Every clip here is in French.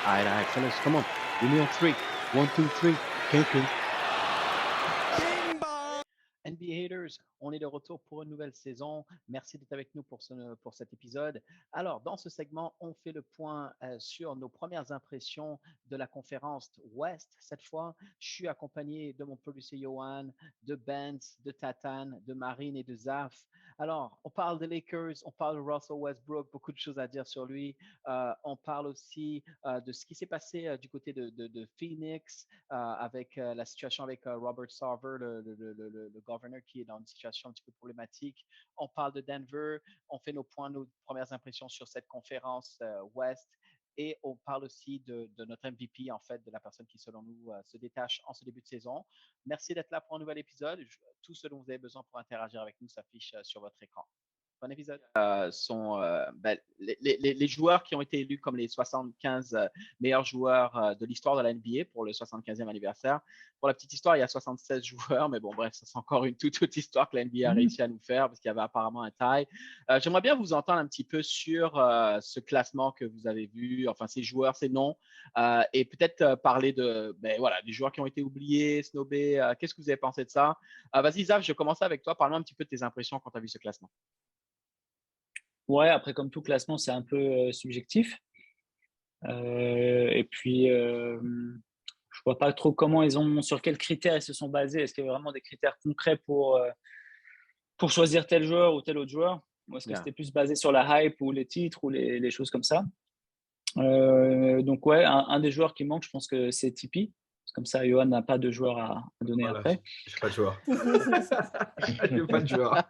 All right, fellas, come on. Give me on three. One, two, three. King. NBA Haters, on est de retour pour une nouvelle saison. Merci d'être avec nous pour cet épisode. Alors, dans ce segment, on fait le point sur nos premières impressions de la conférence Ouest. Cette fois, je suis accompagné de mon producer Johan, de Benz, de Tatane, de Marine et de Zaf. Alors, on parle des Lakers, on parle de Russell Westbrook, beaucoup de choses à dire sur lui. On parle aussi de ce qui s'est passé du côté de Phoenix avec la situation avec Robert Sarver, le governor qui est dans une situation un petit peu problématique. On parle de Denver, on fait nos points, nos premières impressions sur cette conférence Ouest. Et on parle aussi de notre MVP, en fait, de la personne qui, selon nous, se détache en ce début de saison. Merci d'être là pour un nouvel épisode. Tout ce dont vous avez besoin pour interagir avec nous s'affiche sur votre écran. Bon épisode. Sont les joueurs qui ont été élus comme les 75 meilleurs joueurs de l'histoire de la NBA pour le 75e anniversaire. Pour la petite histoire, il y a 76 joueurs, mais bon, bref, ça c'est encore une toute autre histoire que la NBA a réussi à nous faire parce qu'il y avait apparemment un tie. J'aimerais bien vous entendre un petit peu sur ce classement que vous avez vu, enfin ces joueurs, ces noms, et peut-être parler des joueurs qui ont été oubliés, snobés. Qu'est-ce que vous avez pensé de ça? Vas-y, Zaf, je commence avec toi. Parle-moi un petit peu de tes impressions quand tu as vu ce classement. Ouais, après, comme tout classement, c'est un peu subjectif. Et puis, je vois pas trop sur quels critères ils se sont basés. Est-ce qu'il y a vraiment des critères concrets pour choisir tel joueur ou tel autre joueur? Ou est-ce que c'était plus basé sur la hype ou les titres ou les choses comme ça? Donc, ouais, un des joueurs qui manque, je pense que c'est Tipeee. Comme ça, Johan n'a pas de joueur à donner après. Je n'ai pas de joueur. Je n'ai pas de joueur.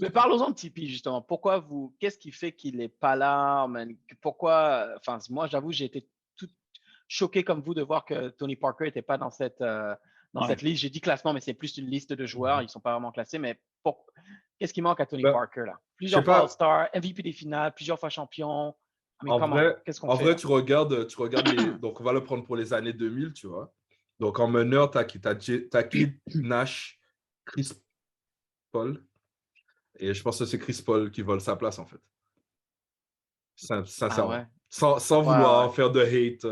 Mais parlons-en de Tipeee, justement. Qu'est-ce qui fait qu'il n'est pas là? Pourquoi? Enfin, moi, j'avoue, j'ai été tout choqué comme vous de voir que Tony Parker n'était pas dans cette liste. J'ai dit classement, mais c'est plus une liste de joueurs. Ils ne sont pas vraiment classés. Mais qu'est-ce qui manque à Tony Parker, là? Plusieurs fois All-Star, MVP des finales, plusieurs fois champion. En vrai, tu regardes donc, on va le prendre pour les années 2000, tu vois. Donc, en meneur, tu as Kid, Nash, Chris Paul. Et je pense que c'est Chris Paul qui vole sa place, en fait. Sincèrement. Ouais. Sans vouloir faire de hate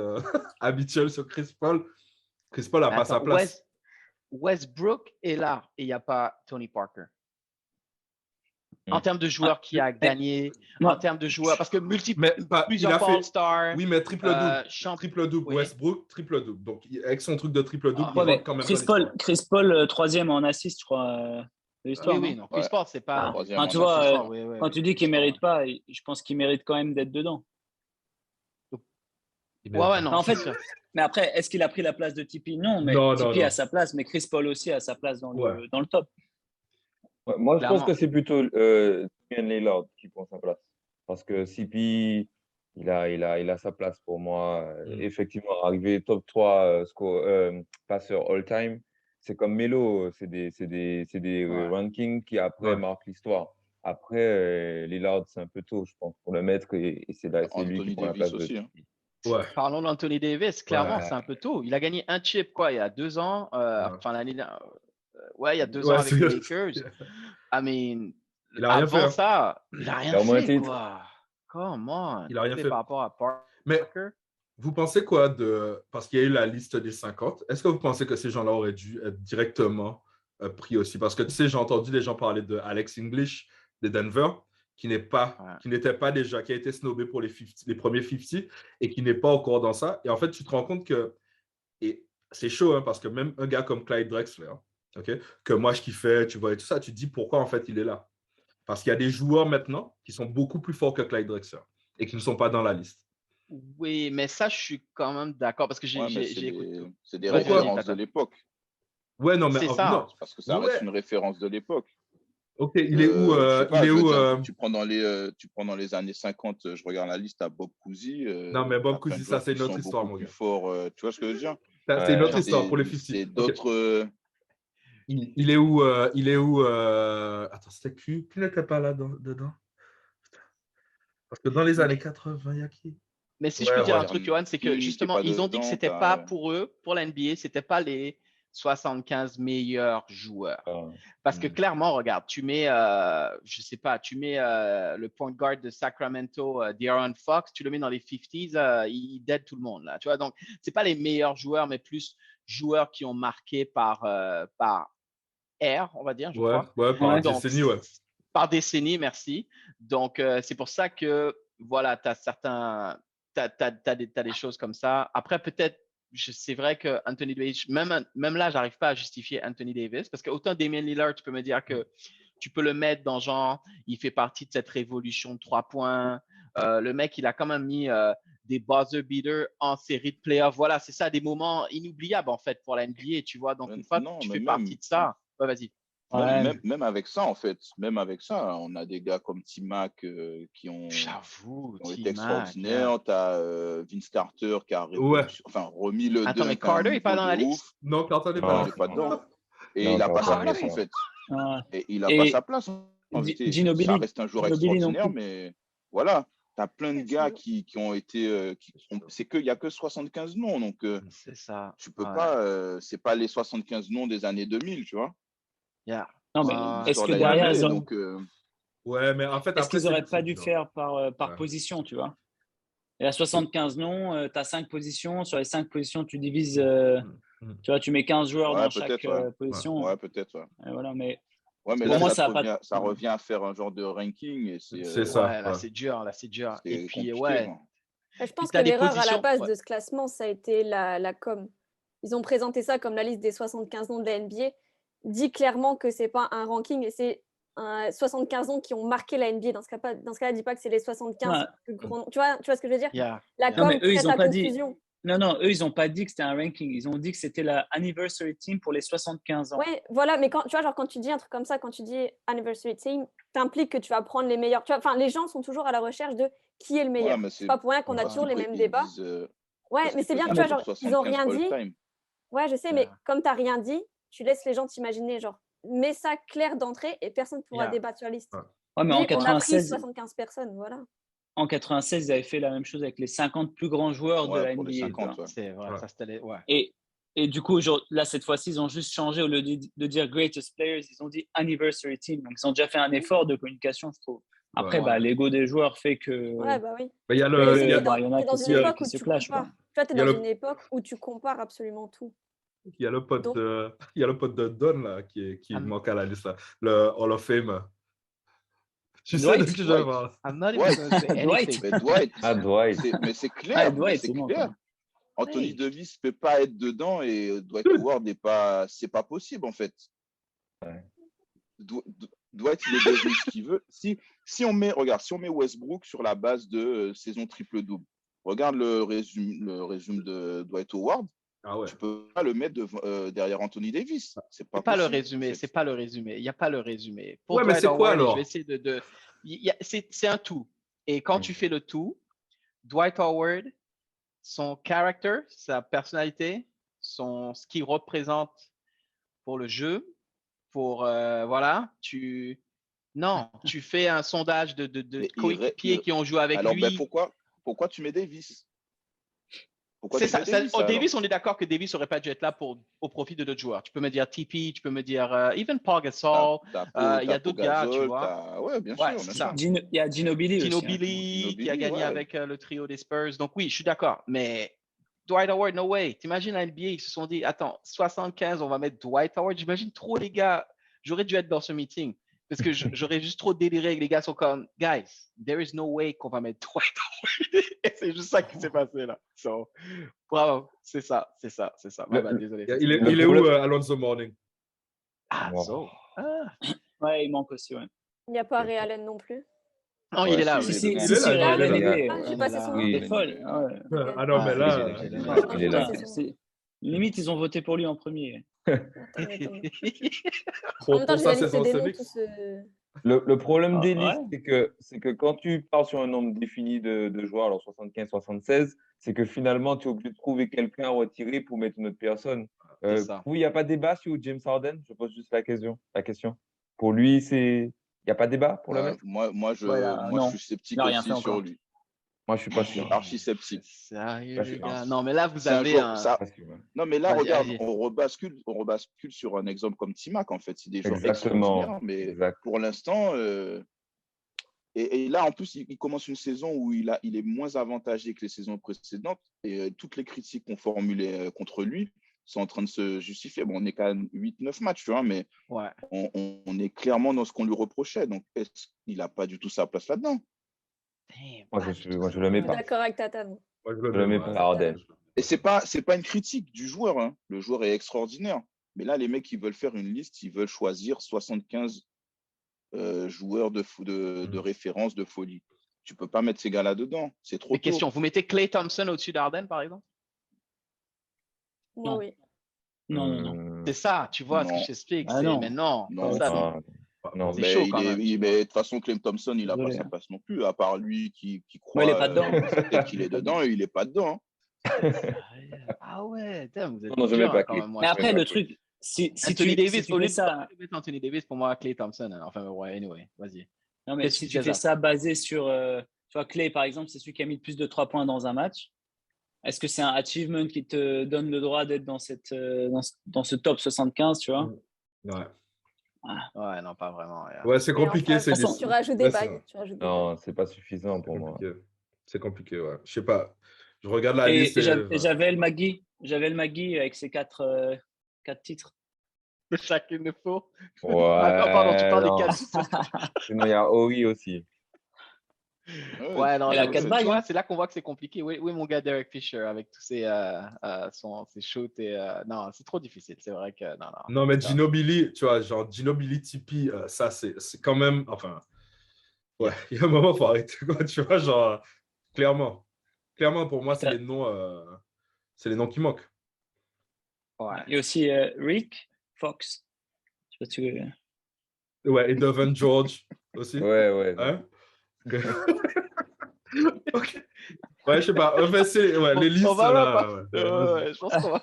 habituel sur Chris Paul. Chris Paul n'a pas sa place. Westbrook est là et il n'y a pas Tony Parker. En termes de joueurs qui a gagné, en termes de joueurs, parce que plusieurs All-Stars. Oui, mais triple-double. Westbrook, triple-double. Donc, avec son truc de triple-double, il rentre quand même Chris Paul, troisième en assist, je crois, de l'histoire. Oui, non. Chris Paul, c'est pas… tu vois, quand tu dis qu'il ne mérite pas, je pense qu'il mérite quand même d'être dedans. Non. En fait, mais après, est-ce qu'il a pris la place de Tipeee? Non, mais Tipeee a sa place, mais Chris Paul aussi a sa place dans le top. Ouais, moi, je pense que c'est plutôt Damian Lillard qui prend sa place. Parce que CP, il a sa place pour moi. Effectivement, arriver top 3 passeur all-time, c'est comme Melo. C'est des rankings qui, après, marquent l'histoire. Après, Lillard, c'est un peu tôt, je pense, pour le mettre. Et c'est lui qui prend la place aussi, de Parlons d'Anthony Davis. Clairement, c'est un peu tôt. Il a gagné un chip, il y a 2 ans. Enfin, l'année… il y a 2 ans avec les Lakers. Avant ça, il n'a rien fait, quoi. Come on. Il n'a rien fait. Par rapport à Parker. Mais vous pensez quoi parce qu'il y a eu la liste des 50, est-ce que vous pensez que ces gens-là auraient dû être directement pris aussi? Parce que, tu sais, j'ai entendu des gens parler de Alex English de Denver, qui n'était pas déjà, qui a été snobé pour les premiers 50 et qui n'est pas encore dans ça. Et en fait, tu te rends compte que, et c'est chaud, parce que même un gars comme Clyde Drexler, que moi je kiffais, tu vois, et tout ça, tu te dis pourquoi en fait il est là. Parce qu'il y a des joueurs maintenant qui sont beaucoup plus forts que Clyde Drexler et qui ne sont pas dans la liste. Oui, mais ça, je suis quand même d'accord parce que j'ai écouté. C'est des références de l'époque. Ouais, non, mais c'est ça. Non. Parce que ça reste une référence de l'époque. Ok, il est où Tu prends dans les années 50, je regarde la liste à Bob Cousy. Non, mais Bob Cousy, ça c'est une autre histoire, mon gars. Plus fort, tu vois ce que je veux dire? C'est une autre histoire pour les 50. C'est d'autres. Il est où Attends, c'était qui n'était pas là dedans? Parce que dans les années 80, il y a qui? Mais si je peux dire un truc, Johan, c'est que justement, ils ont dit que c'était pas pour eux, pour la NBA, c'était pas les 75 meilleurs joueurs. Ah, Parce que clairement, regarde, tu mets, je sais pas, tu mets le point guard de Sacramento, De'Aaron Fox, tu le mets dans les 50s, il dead tout le monde là. Tu vois, donc c'est pas les meilleurs joueurs, mais plus joueurs qui ont marqué par ère, on va dire, je Ouais, crois. ouais, par Ouais. Donc, décennie, ouais. par décennie, merci. Donc, c'est pour ça que, voilà, tu as certains, t'as des choses comme ça. Après, peut-être, c'est vrai que Anthony Davis, même là, j'arrive pas à justifier Anthony Davis parce que autant Damian Lillard, tu peux me dire que tu peux le mettre dans genre, il fait partie de cette révolution de 3 points. Le mec, il a quand même mis des buzzer beaters en série de playoffs. Voilà, c'est ça, des moments inoubliables en fait pour la NBA, tu vois. Donc, une fois que Non, tu mais fais partie de ça, ouais, vas-y. même avec ça, en fait, même avec ça, on a des gars comme T-Mac qui ont J'avoue, été T-Mac. extraordinaires. Tu as Vince Carter qui a Ouais. remis le Attends, mais dunk à un Carter n'est pas niveau dans de la ouf. liste? Non, Carter n'est Non. pas Non, il là. n'est pas dedans. Et Non, il n'a pas sa Carter n'est place, pas en là. fait. Ouais. Et il n'a Et pas sa place en vérité. Ça Ginobili reste un joueur Ginobili non extraordinaire, plus. mais voilà. Tu as plein de gars qui ont été. C'est qu'il n'y a que 75 noms. Donc, C'est ça. tu peux Ouais. pas. C'est pas les 75 noms des années 2000, tu vois. Yeah. Non, mais Ouais. est-ce L'histoire que de la derrière, NBA, ils ont... donc, Ouais, mais en fait, est-ce après, qu'ils n'auraient c'est pas dû faire par Ouais. position, tu vois? Il y a 75 noms, tu as 5 positions. Sur les 5 positions, tu divises, tu vois, tu mets 15 joueurs ouais, dans chaque peut-être, ouais. position. Ouais, peut-être, ouais. Et voilà, mais Ouais, mais pour là, moi, ça, ça n'a pas. ça revient à faire un genre de ranking et C'est ça. Ouais, là, Ouais. c'est dur. Là, c'est dur. Et c'est puis, compliqué, ouais. quoi. Je Puis, pense tu que as des l'erreur à la positions. base Ouais. de ce classement, ça a été la com. Ils ont présenté ça comme la liste des 75 noms de la NBA. Dit clairement que c'est pas un ranking, c'est 75 noms qui ont marqué la NBA. Dans ce cas-là, dis pas que c'est les 75 Ouais. plus grands. Tu vois ce que je veux dire? Yeah. La Yeah. Non, mais com eux, ils prête ont à pas dit. confusion. Non, eux, ils n'ont pas dit que c'était un ranking. Ils ont dit que c'était la anniversary team pour les 75 ans. Ouais, voilà, mais quand, tu vois, genre, quand tu dis un truc comme ça, quand tu dis anniversary team, t'impliques que tu vas prendre les meilleurs. Tu vois, enfin, les gens sont toujours à la recherche de qui est le meilleur. Ouais, mais C'est pas pour rien qu'on a parce toujours les qu'ils mêmes débats. disent, Ouais, parce mais qu'ils c'est bien, peuvent tu vois, dire genre, ils ont 75 rien dit. all-time. Ouais, je sais, Yeah. mais comme tu n'as rien dit, tu laisses les gens t'imaginer, genre, mets ça clair d'entrée et personne ne pourra Yeah. débattre sur la liste. Ouais. Ouais, mais Dis, en on a pris 96, 75 personnes, voilà. en 96, ils avaient fait la même chose avec les 50 plus grands joueurs de Ouais, la pour les NBA. 50, ouais. C'est vrai. Ouais. Ça, c'était ouais. Et du coup, là, cette fois-ci, ils ont juste changé, au lieu de dire greatest players, ils ont dit anniversary team. Donc, ils ont déjà fait un effort de communication, je trouve. Après, Ouais. l'ego des joueurs fait que. Ouais, bah oui. Mais il y a Mais le. aussi, il y a- t'es il y en a dans qui une époque qui où se tu clashent, compares. quoi. Tu vois, t'es Il y a dans le- une époque où tu compares absolument tout. Il y a le pote Donc- de, il y a le pote de Don là, qui Ah, manque à la liste, là. Le Hall of Fame. Tu sais Dwight. de qui je Dwight. parle. I'm not even Dwight. gonna say Dwight. anything. Mais Dwight, Ah, Dwight. mais c'est clair. Ah, mais Dwight, c'est c'est bon, clair. quoi. Anthony Oui. Davis ne peut pas être dedans et Dwight Howard n'est pas. C'est pas possible, en fait. Dwight, il est devenu ce qu'il veut. Si on met Westbrook sur la base de saison triple-double, regarde le résumé de Dwight Howard, Ah ouais. tu peux pas le mettre derrière Anthony Davis. C'est pas C'est pas le possible, résumé. en fait. C'est pas le résumé. Il n'y a pas le résumé. Pour Ouais, mais Dwight c'est quoi, Howard, alors? je vais essayer c'est un tout. Et quand tu fais le tout, Dwight Howard, son character, sa personnalité, ce qu'il représente pour le jeu, pour voilà, tu fais un sondage de Mais coéquipiers qui ont joué avec Alors, lui. pourquoi tu mets Davis? Pourquoi C'est tu ça. mets Davis, alors? Davis, on est d'accord que Davis n'aurait pas dû être là au profit de d'autres joueurs. Tu peux me dire TP, tu peux me dire even Paul Gasol. Il y a d'autres gars, tu vois. Ouais, bien Ouais, sûr. c'est bien ça. sûr. Il y a Ginobili aussi. Ginobili qui a gagné ouais. avec le trio des Spurs. Donc oui, je suis d'accord. Mais Dwight Howard, no way. T'imagines la NBA, ils se sont dit, attends, 75, on va mettre Dwight Howard. J'imagine trop les gars. J'aurais dû être dans ce meeting. Parce que j'aurais juste trop déliré. Les gars sont comme, guys, there is no way qu'on va mettre Dwight Howard. Et c'est juste ça qui s'est passé là. So, bravo, c'est ça. Désolé. Il est problème- où, Alonso Mourning? Ah, Wow. so. Ah. Ouais, il manque aussi, ouais. Il n'y a pas Ray Allen non plus. Non, Ouais, il est là. si, oui. si, il Si, est là, Ray Allen, il est là. il est. Ah, j'ai Il passé est là. son Oui. nom. C'est folle. Ouais. Ah non, mais là. désolé, j'ai Ah, il est j'ai là. passé son nom. Limite, ils ont voté pour lui en premier. Attends, attends. En Pour même temps, j'ai sa la liste saison des noms Celtics. tous. Le problème des Ah, listes, c'est que quand tu pars sur un nombre défini de joueurs, alors 75, 76, c'est que finalement, tu es obligé de trouver quelqu'un à retirer pour mettre une autre personne. C'est ça. Vous, il n'y a pas de débat sur James Harden? Je pose juste la question. Pour lui, il n'y a pas de débat pour le mettre? Moi, Ouais, là, je non. suis sceptique Il n'a rien aussi fait sur encore. lui. Moi, je suis pas sûr. Archi sceptique. Sérieux, Parce les que- gars. Non, mais là, vous C'est un avez joueur, un. ça- Parce que, ouais. Non, mais là, Vas-y, regarde, vas-y. on rebascule sur un exemple comme Timac, en fait. C'est des joueurs Exactement. extraordinaires, mais Exact. pour l'instant, et là, en plus, il commence une saison où il est moins avantagé que les saisons précédentes. Et toutes les critiques qu'on formulait contre lui sont en train de se justifier. Bon, on n'est qu'à 8-9 matchs, tu vois, mais Ouais. on est clairement dans ce qu'on lui reprochait. Donc, est-ce qu'il n'a pas du tout sa place là-dedans? Damn, Moi, pas je du tout le ça. mets Je suis pas. d'accord avec Tata. Moi, je Je le mets pas, Harden. Et c'est pas une critique du joueur, hein. Le joueur est extraordinaire. Mais là, les mecs, ils veulent faire une liste, ils veulent choisir 75 joueurs de référence, de folie. Tu peux pas mettre ces gars-là dedans. C'est trop Mais tôt. question, vous mettez Klay Thompson au-dessus d'Arden, par exemple? Moi, Non. oui. Non. C'est ça, tu vois ce que Non. je t'explique. Ah c'est- non. Mais non, Non, ça, Ah, non. c'est mais chaud quand même. mais de toute façon, Klay Thompson, il n'a pas Désolé, sa hein. place non plus. À part lui qui Moi, il est croit pas dedans. dans sa tête qu'il est dedans, il n'est pas dedans, hein. Sérieux? Ah ouais, damn, vous êtes Non, je mets dur pas hein, quand Klay. même. Moi, Mais je après, mets le pas truc, si Anthony tu Davis, fais au lieu ça, de mettre Anthony Davis, pour moi, Klay Thompson. Hein. Enfin, ouais, anyway, vas-y. non, mais Qu'est-ce si que tu tu fais disais, ça basé sur, tu vois, Clay, par exemple, c'est celui qui a mis le plus de 3 points dans un match. Est-ce que c'est un achievement qui te donne le droit d'être dans ce top 75, tu vois? Ouais. Ouais, non, pas vraiment. Yeah. Ouais, c'est Mais compliqué. enfin, C'est tu rajoutes des ouais, c'est- bagues. Tu rajoutes des Non, bagues. c'est pas suffisant c'est pour moi. compliqué. C'est compliqué, ouais. Je sais pas. Je regarde la Et liste et j'avais le Magui. J'avais le Magui avec ses 4 titres. Chacun de faux. Ouais, Ah, pardon, tu parles des non. 4. Sinon, il y a Ori aussi. Ouais, non, Il a j'avoue, 4 tu bagues. vois, Hein. c'est là qu'on voit que c'est compliqué. Oui, oui, mon gars Derek Fisher, avec tous ses shoots et non, c'est trop difficile. C'est vrai que non. Non, mais c'est tough. Ginobili, tu vois, genre Ginobili, Tipeee, ça, c'est quand même. Enfin, ouais, Yeah. il y a un moment, il faut arrêter, quoi. Tu vois, genre, clairement. Clairement, pour moi, c'est Putain. les noms qui manquent. Ouais. Et aussi Rick Fox. Je sais pas si tu Ouais, et Devin George aussi. Ouais. Hein? Ok. Ouais, je sais pas. Enfin, ouais, les listes, On va là. Ouais. ouais, je pense qu'on va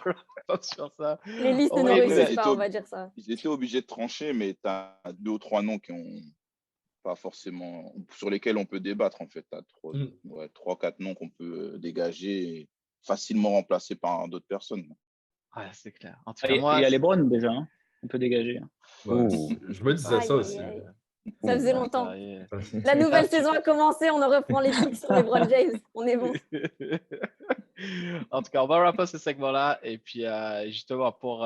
pas sur ça. Les listes On ne va nous écouter- réussissent pas, on va dire ça. Ils étaient obligés de trancher, mais tu as 2 ou 3 noms qui ont pas forcément, sur lesquels on peut débattre en fait. Tu as 3-4 noms qu'on peut dégager et facilement remplacer par d'autres personnes. Ouais, c'est clair. En tout cas, moi, Il y a les Browns déjà. Hein. On peut dégager. Ouais, Ouh. je me disais ça Aïe, aussi. aïe, Ça faisait longtemps. sérieux. La nouvelle saison a commencé, on en reprend les pics sur LeBron James. On est bon. En tout cas, on va wrap up ce segment-là. Et puis, justement, pour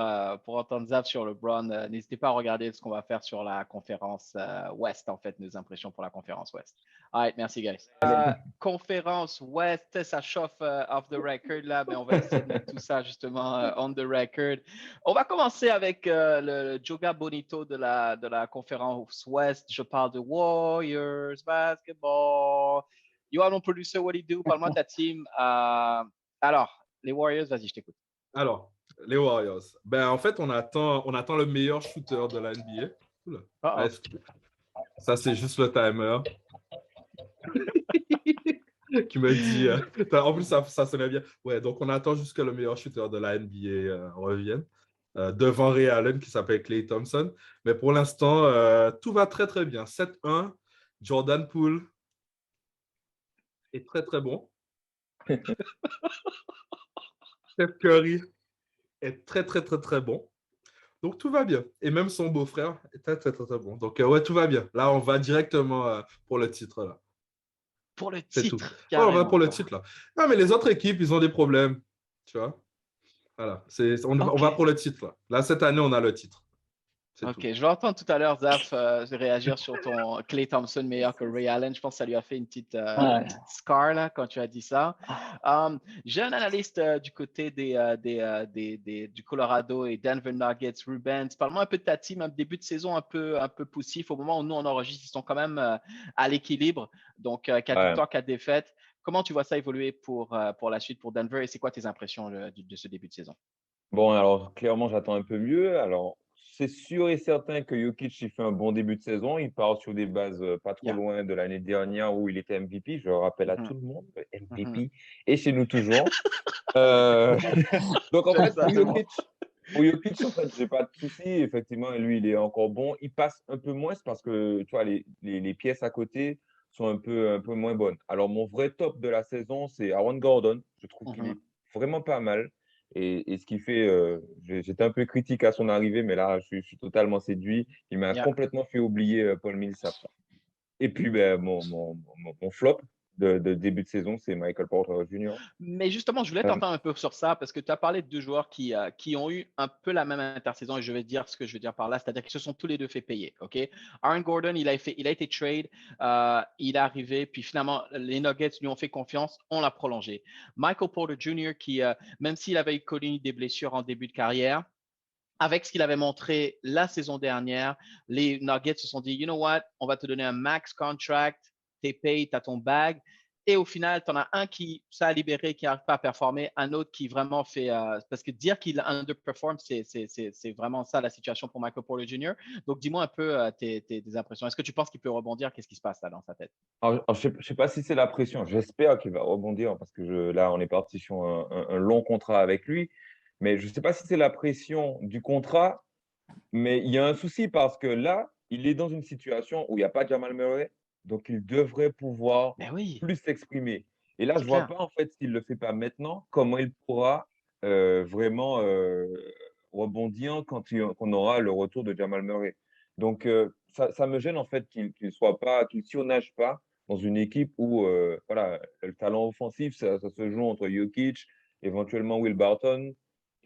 entendre Zav sur LeBron, n'hésitez pas à regarder ce qu'on va faire sur la conférence Ouest, en fait, nos impressions pour la conférence Ouest. All right, merci, guys. Conférence Ouest, ça chauffe off the record, là, mais on va essayer de mettre tout ça, justement, on the record. On va commencer avec le Joga Bonito de la conférence Ouest. Je parle de Warriors, basketball. Yoann, mon producer, what do you do? Parle-moi de ta team. Alors, les Warriors, vas-y, je t'écoute. Alors, les Warriors. Ben, en fait, on attend le meilleur shooter de la NBA. Oula. Uh-oh. Ça, c'est juste le timer. Qui me dit. En plus, ça sonnait bien. Ouais, donc on attend juste que le meilleur shooter de la NBA revienne. Devant Ray Allen, qui s'appelle Klay Thompson. Mais pour l'instant, tout va très, très bien. 7-1. Jordan Poole est très, très bon. Steph Curry est très, très, très, très bon. Donc, tout va bien. Et même son beau-frère est très, très, très, très bon. Donc, ouais, tout va bien. Là, on va directement pour le titre. Là. Pour le C'est tout. titre. Ouais, on va pour le titre. Là. Non, mais les autres équipes, ils ont des problèmes. Tu vois? Voilà. On va pour le titre. Là. Là, cette année, on a le titre. Ok, tout. je vais entendre tout à l'heure, Zaf, réagir sur ton Klay Thompson meilleur que Ray Allen. Je pense que ça lui a fait une petite scar là, quand tu as dit ça. J'ai un analyste du côté du Colorado et Denver Nuggets, Rubens. Parle-moi un peu de ta team, un début de saison un peu poussif. Au moment où nous, on enregistre, ils sont quand même à l'équilibre. Donc, 4 victoires, 4 défaites. Comment tu vois ça évoluer pour la suite pour Denver et c'est quoi tes impressions de ce début de saison? Bon, alors, clairement, j'attends un peu mieux. Alors, c'est sûr et certain que Jokic, il fait un bon début de saison. Il part sur des bases pas trop loin de l'année dernière où il était MVP. Je le rappelle à tout le monde, MVP. Et chez nous toujours. Donc, en fait, pour Jokic, en fait, j'ai pas de souci. Effectivement, lui, il est encore bon. Il passe un peu moins parce que, tu vois, les pièces à côté sont un peu moins bonnes. Alors, mon vrai top de la saison, c'est Aaron Gordon. Je trouve qu'il est vraiment pas mal. Et ce qui fait, j'étais un peu critique à son arrivée, mais là, je suis totalement séduit. Il m'a complètement fait oublier Paul Millsap. Et puis, ben, mon flop de début de saison, c'est Michael Porter Jr. Mais justement, je voulais t'entendre un peu sur ça parce que tu as parlé de deux joueurs qui ont eu un peu la même intersaison et je vais dire ce que je veux dire par là, c'est-à-dire qu'ils se sont tous les deux fait payer. Ok, Aaron Gordon, il a été trade, il est arrivé, puis finalement, les Nuggets lui ont fait confiance, on l'a prolongé. Michael Porter Jr., qui, même s'il avait connu des blessures en début de carrière, avec ce qu'il avait montré la saison dernière, les Nuggets se sont dit, you know what, on va te donner un max contract, t'es payé, t'as ton bag. Et au final, tu en as un qui ça a libéré, qui n'arrive pas à performer, un autre qui vraiment fait. Parce que dire qu'il underperform, c'est vraiment ça la situation pour Michael Porter Jr. Donc, dis-moi un peu tes impressions. Est-ce que tu penses qu'il peut rebondir? Qu'est-ce qui se passe là dans sa tête? Alors, je ne sais pas si c'est la pression. J'espère qu'il va rebondir parce que là, on est parti sur un long contrat avec lui. Mais je ne sais pas si c'est la pression du contrat. Mais il y a un souci parce que là, il est dans une situation où il n'y a pas Jamal Murray. Donc, il devrait pouvoir Ben oui, plus s'exprimer. Et là, je c'est ne vois clair. pas, en fait, s'il ne le fait pas maintenant, comment il pourra vraiment rebondir quand on aura le retour de Jamal Murray. Donc, ça me gêne, en fait, qu'il surnage pas dans une équipe où voilà, le talent offensif, ça se joue entre Jokic, éventuellement Will Barton.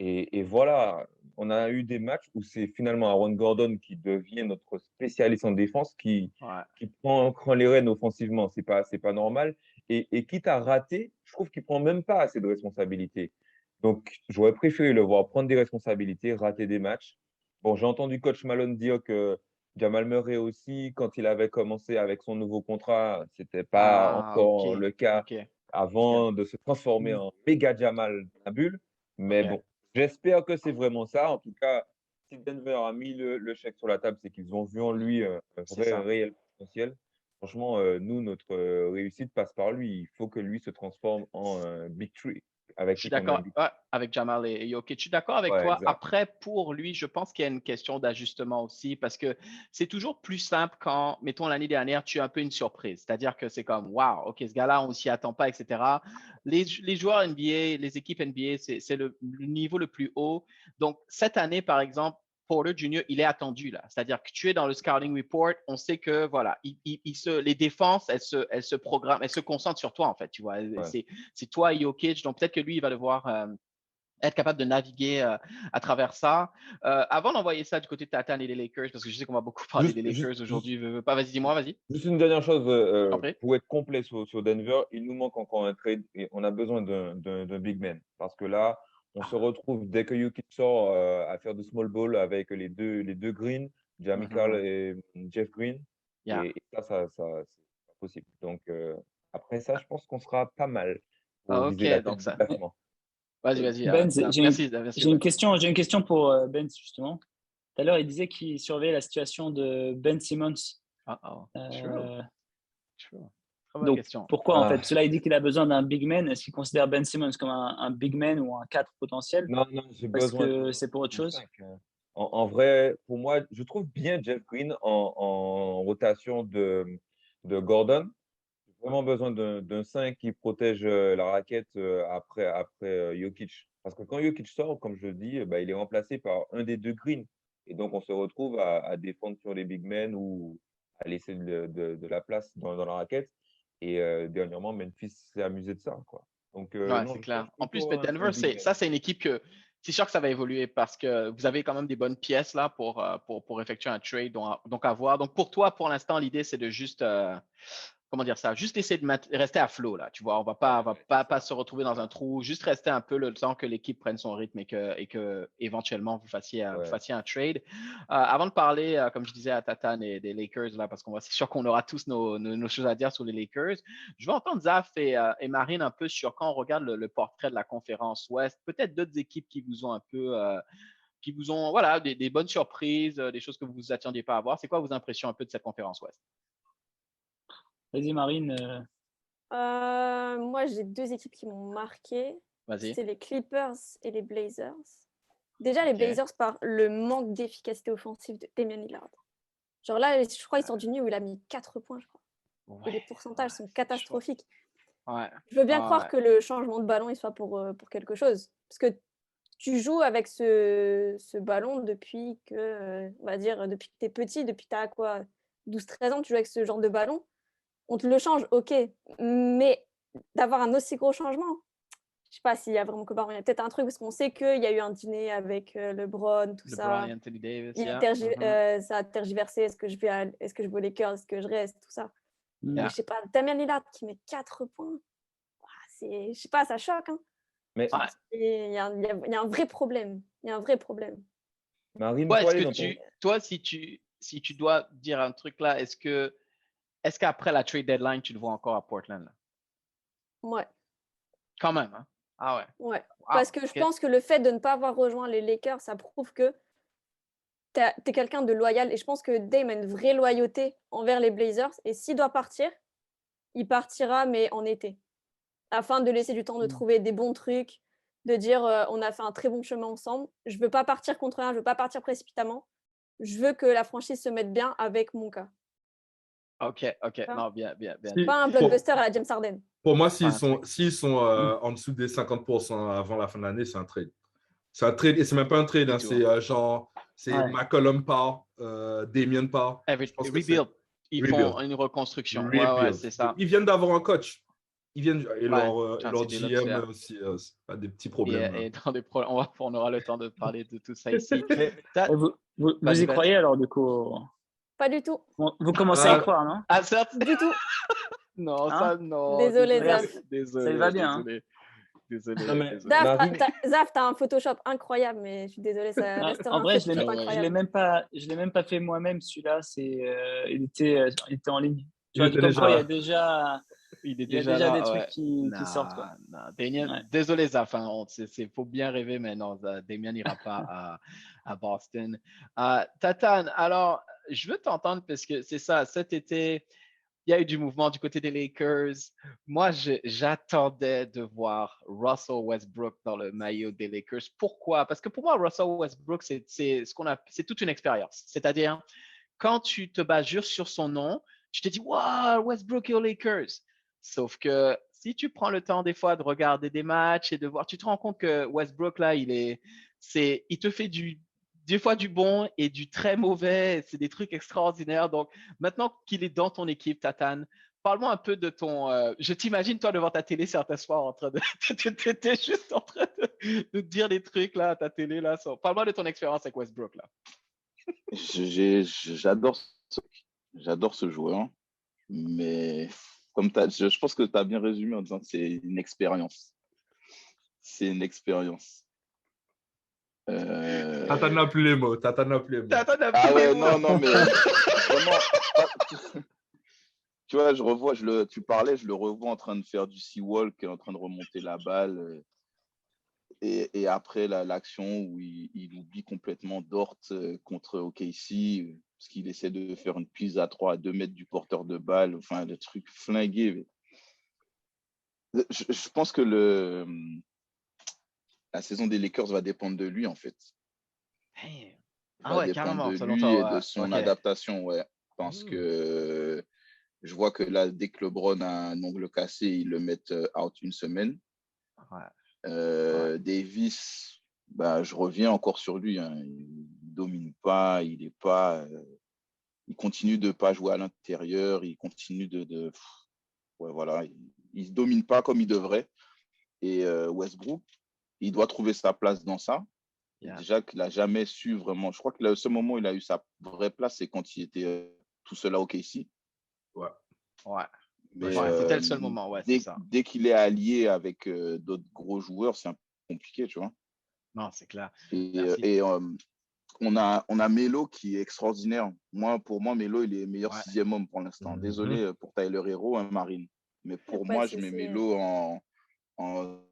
Et voilà, on a eu des matchs où c'est finalement Aaron Gordon qui devient notre spécialiste en défense, Ouais. qui prend les rênes offensivement. C'est pas normal. Et quitte à rater, je trouve qu'il prend même pas assez de responsabilités. Donc, j'aurais préféré le voir prendre des responsabilités, rater des matchs. Bon, j'ai entendu coach Malone dire que Jamal Murray aussi, quand il avait commencé avec son nouveau contrat, c'était pas Ah, ok. encore le cas Ok. Ok. avant de se transformer en méga Jamal dans la bulle. Mais Ok. bon, j'espère que c'est vraiment ça. En tout cas, si Denver a mis le chèque sur la table, c'est qu'ils ont vu en lui un C'est vrai, ça. réel potentiel. Franchement, nous, notre réussite passe par lui. Il faut que lui se transforme en Big Three. Je Avec suis lui qu'on a un d'accord Big avec Jamal et Jokic. Je suis d'accord avec Ouais, toi. exact. Après, pour lui, je pense qu'il y a une question d'ajustement aussi parce que c'est toujours plus simple quand, mettons, l'année dernière, tu as un peu une surprise. C'est-à-dire que c'est comme, waouh, OK, ce gars-là, on ne s'y attend pas, etc. Les joueurs NBA, les équipes NBA, c'est le niveau le plus haut. Donc, cette année, par exemple, Porter Jr., il est attendu là. C'est-à-dire que tu es dans le scouting report, on sait que voilà, les défenses, elles se programment, elles se concentrent sur toi en fait. Tu vois, Ouais. c'est toi et Jokic. Donc peut-être que lui, il va devoir être capable de naviguer à travers ça. Avant d'envoyer ça du côté de Tatane et des Lakers, parce que je sais qu'on va beaucoup parler Juste, des juste, Lakers juste, aujourd'hui. Pas, vas-y, dis-moi, vas-y. juste une dernière chose, Je t'en prie. pour être complet sur Denver, il nous manque encore un trade et on a besoin d'un big man. Parce que là, on se retrouve dès que Yuki sort à faire du small ball avec les deux Green, Jamichael Mhm. et Jeff Green. Yeah. Et ça c'est pas possible. Donc, après ça, je pense qu'on sera pas mal pour OK, viser la tête donc du ça. classement. Vas-y, vas-y. Ben, Merci, merci. j'ai une question pour Ben, justement. Tout à l'heure, il disait qu'il surveillait la situation de Ben Simmons. Oh, true, Euh, true. Très bonne donc, question. pourquoi en fait? Ah, Cela, il dit qu'il a besoin d'un big man. Est-ce qu'il considère Ben Simmons comme un big man ou un 4 potentiel? non, j'ai Parce besoin que c'est pour autre de chose? 5. En vrai, pour moi, je trouve bien Jeff Green en rotation de Gordon. J'ai vraiment besoin d'un 5 qui protège la raquette après Jokic. Parce que quand Jokic sort, comme je le dis, bah, il est remplacé par un des deux Green. Et donc, on se retrouve à défendre sur les big men ou à laisser de la place dans la raquette. Et dernièrement, Memphis s'est amusé de ça, quoi. Donc, Ouais, non, c'est je clair. cherche En plus, plutôt mais un Denver, big man. c'est une équipe que c'est sûr que ça va évoluer parce que vous avez quand même des bonnes pièces là pour effectuer un trade, donc à voir. Donc pour toi, pour l'instant, l'idée, c'est de juste comment dire ça, juste essayer de rester à flot là, tu vois. On va Ouais, c'est pas ça. se retrouver dans un trou, juste rester un peu le temps que l'équipe prenne son rythme et que éventuellement vous Ouais. fassiez un trade. Avant de parler, comme je disais à Tatane et des Lakers là, parce qu'on va c'est sûr qu'on aura tous nos choses à dire sur les Lakers. Je vais entendre Zaf et Marine un peu sur quand on regarde le portrait de la conférence Ouest, peut-être d'autres équipes qui vous ont un peu qui vous ont voilà des bonnes surprises, des choses que vous vous attendiez pas à voir. C'est quoi vos impressions un peu de cette conférence Ouest? Vas-y, Marine. Moi, j'ai deux équipes qui m'ont marqué. Vas-y. C'est les Clippers et les Blazers. Déjà, les OK. Blazers par le manque d'efficacité offensive de Damian Lillard. Genre là, je crois qu'il sort d'une nuit où il a mis 4 points, je crois. Et les pourcentages sont catastrophiques. Ouais. Je veux bien croire que le changement de ballon il soit pour quelque chose. Parce que tu joues avec ce ballon depuis que, on va dire, depuis que tu es petit, depuis que tu as quoi, 12-13 ans, tu joues avec ce genre de ballon. On te le change, ok. Mais d'avoir un aussi gros changement, je sais pas s'il y a vraiment que ballon. Il y a peut-être un truc, parce qu'on sait qu'il y a eu un dîner avec LeBron, tout ça. LeBron et Anthony Davis, Ça a tergiversé. Est-ce que je vais aux Lakers? Est-ce que je reste? Tout ça. Yeah. Mais je sais pas, Damian Lillard qui met 4 points. Je sais pas, ça choque. Hein. Mais Il y a un vrai problème. Il y a un vrai problème. Marine, Ouais, toi, si tu dois dire un truc là, est-ce qu'après la trade deadline, tu le vois encore à Portland là? Ouais. Quand même, hein? Ah ouais. Ouais. Wow, Parce que je pense que le fait de ne pas avoir rejoint les Lakers, ça prouve que t'es quelqu'un de loyal. Et je pense que Dame a une vraie loyauté envers les Blazers. Et s'il doit partir, il partira, mais en été. Afin de laisser du temps de trouver des bons trucs, de dire on a fait un très bon chemin ensemble. Je ne veux pas partir contre rien, je ne veux pas partir précipitamment. Je veux que la franchise se mette bien avec mon cas. Ok. Non, bien. Pas un blockbuster à la James Harden. Pour moi, s'ils sont en dessous des 50% avant la fin de l'année, c'est un trade. C'est un trade, et c'est même pas un trade, hein, c'est McCollum part, Damien part. Rebuild. Ils font une reconstruction. Ouais, c'est ça. Ils viennent d'avoir un coach. Ils viennent, et leur GM aussi a des petits problèmes. Et dans des problèmes, on aura le temps de parler de tout ça ici. Vous y croyez alors, du coup? Pas du tout. Vous commencez à y croire, non? Ah, certes. Du tout. Non, ça, non. Désolé, Zaf. Désolé. Ça va bien. Désolé. Zaf, t'as un Photoshop incroyable, mais je suis désolée, ça restera en vrai, Photoshop incroyable. Je l'ai même pas fait moi-même, celui-là. Il était en ligne. Tu vois, comme quoi, il y a déjà des trucs qui sortent. Quoi. Non. Damien, désolé, Zaf, il faut bien rêver, mais non, Damien n'ira pas à Boston. Tatane, alors, je veux t'entendre parce que c'est ça, cet été, il y a eu du mouvement du côté des Lakers. Moi, j'attendais de voir Russell Westbrook dans le maillot des Lakers. Pourquoi? Parce que pour moi, Russell Westbrook, c'est toute une expérience. C'est-à-dire, quand tu te bases juste sur son nom, tu te dis, wow, Westbrook et aux Lakers. Sauf que si tu prends le temps des fois de regarder des matchs et de voir, tu te rends compte que Westbrook, là, il te fait des fois du bon et du très mauvais. C'est des trucs extraordinaires. Donc, maintenant qu'il est dans ton équipe, Tatane, parle-moi un peu de ton… je t'imagine, toi, devant ta télé certains soirs, en train de… T'étais juste en train de dire des trucs, là, à ta télé, là. Parle-moi de ton expérience avec Westbrook, là. J'adore ce joueur, mais je pense que tu as bien résumé en disant que c'est une expérience. C'est une expérience. Tatane n'a plus les mots. Ah ouais, non, mais vraiment, tu vois, tu parlais, je le revois en train de faire du sea-walk, en train de remonter la balle. Et après l'action où il oublie complètement Dort contre OKC, parce qu'il essaie de faire une prise à 3 à 2 mètres du porteur de balle, enfin, le truc flingué. Je pense que la saison des Lakers va dépendre de lui, en fait. Ah ouais, carrément. De lui et de son adaptation, ouais. Parce que je vois que là, dès que LeBron a un ongle cassé, ils le mettent out une semaine. Davis, je reviens encore sur lui. Hein. Il domine pas, il continue de pas jouer à l'intérieur, il continue il domine pas comme il devrait. Et Westbrook, il doit trouver sa place dans ça. Déjà qu'il a jamais su vraiment. Je crois que le seul moment où il a eu sa vraie place, c'est quand il était tout seul à OKC. Ouais. Mais c'était le seul moment, c'est ça. Dès qu'il est allié avec d'autres gros joueurs, c'est un peu compliqué, tu vois. Non, c'est clair. Et on a Melo qui est extraordinaire. Pour moi, Melo, il est meilleur 6e homme pour l'instant. Désolé pour Tyler Hero, Marine. Mais pour moi, je mets Melo en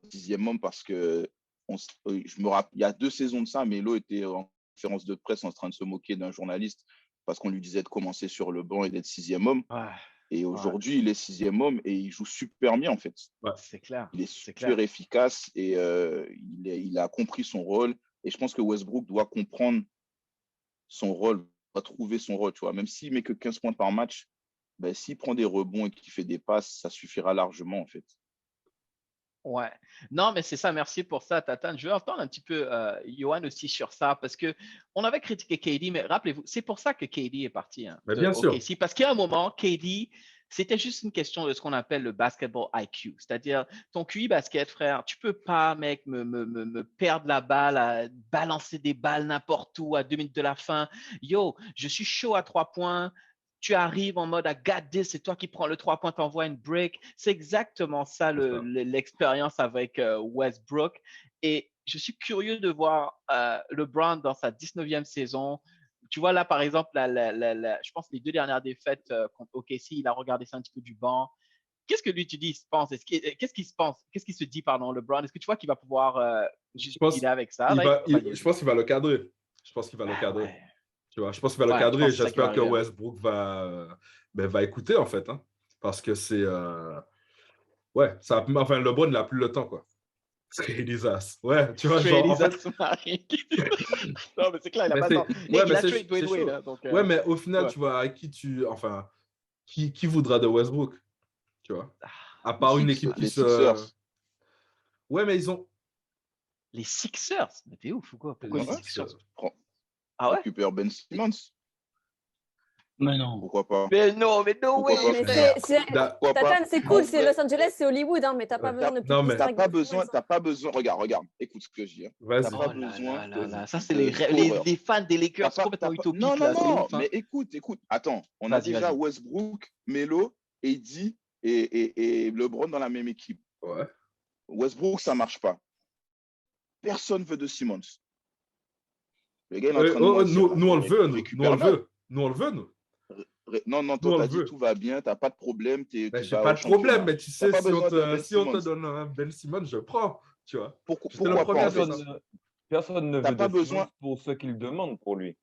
6e homme parce que je me rappelle, il y a 2 saisons de ça, Melo était en conférence de presse en train de se moquer d'un journaliste parce qu'on lui disait de commencer sur le banc et d'être 6e homme. Et aujourd'hui, il est 6e homme et il joue super bien, en fait. C'est clair. Il est super efficace et il a compris son rôle. Et je pense que Westbrook doit comprendre son rôle, doit trouver son rôle. Tu vois. Même s'il met que 15 points par match, ben, s'il prend des rebonds et qu'il fait des passes, ça suffira largement, en fait. Ouais. Non, mais c'est ça. Merci pour ça, Tatane. Je vais entendre un petit peu Johan aussi sur ça parce que on avait critiqué KD, mais rappelez-vous, c'est pour ça que KD est parti Mais de bien sûr. OKC. Parce qu'à un moment, KD, c'était juste une question de ce qu'on appelle le basketball IQ. C'est-à-dire, ton QI basket, frère, tu peux pas, mec, me perdre la balle, à balancer des balles n'importe où à 2 minutes de la fin. Yo, je suis chaud à 3 points. Tu arrives en mode à got this, c'est toi qui prends le 3 points, t'envoies une break. C'est exactement ça l'expérience avec Westbrook. Et je suis curieux de voir LeBron dans sa 19e saison. Tu vois là, par exemple, je pense les 2 dernières défaites contre OKC, il a regardé ça un petit peu du banc. Qu'est-ce que lui, tu dis, il se pense? Qu'est-ce qu'il se pense? Qu'est-ce qu'il se dit, pardon, LeBron? Est-ce que tu vois qu'il va pouvoir Je pense, dealer avec ça? je pense qu'il va le cadrer. Je pense qu'il va le cadrer. Ouais. Tu vois, je pense qu'il va le Ouais, je cadrer pense et que c'est ça qui va j'espère que arriver. Westbrook va écouter, en fait. Hein, parce que c'est... Ouais, ça, enfin, LeBron, il n'a plus le temps, quoi. Straight his ass. Ouais, tu vois, genre, en fait... Non, mais c'est clair, il n'a mais pas c'est- le temps. ouais, Il mais a c'est trade Dwayne chaud. Wade. Hein, donc, Ouais, mais au final, ouais. tu vois, à qui tu... Enfin, qui voudra de Westbrook, tu vois? À part une équipe qui Les se... Sixers. Ouais, mais ils ont... Les Sixers? Mais t'es ouf ou quoi? Pourquoi Les les Ouais. Sixers? Prends- Ah ouais? Récupère Ben Simmons. Mais non. Pourquoi pas? Mais no way! Pourquoi pas? Mais Pourquoi pas? Tatane, c'est cool, c'est Los Angeles, c'est Hollywood, hein, mais t'as pas Ouais. besoin de Non, mais- Pittsburgh. T'as pas besoin. Regarde, écoute ce que je dis. Hein. Vas-y. T'as pas Oh là besoin. là là là. Ça, c'est de les scoreur. fans des Lakers complètement utopiques, là. C'est ouf, hein. Mais écoute. Attends, on a Vas-y, déjà vas-y. Westbrook, Melo, AD et LeBron dans la même équipe. Ouais. Westbrook, ça marche pas. Personne veut de Simmons. Le gars, il est en train de moisir. nous, on le veut, nous. Récupère-le. Nous, on le veut, nous. Non, Nous, toi, on t'as le dit veut. tout va bien, t'as pas de problème. Ben, Tu j'ai vas pas au de problème, championnat. mais tu sais, pas si on besoin de Ben te Simmons. donne un Ben Simmons, je prends, tu vois. Pourquoi J'étais le pas, premier à en fait? dire ça. Personne ne T'as veut pas de besoin. Simmons pour ce qu'il demande pour lui.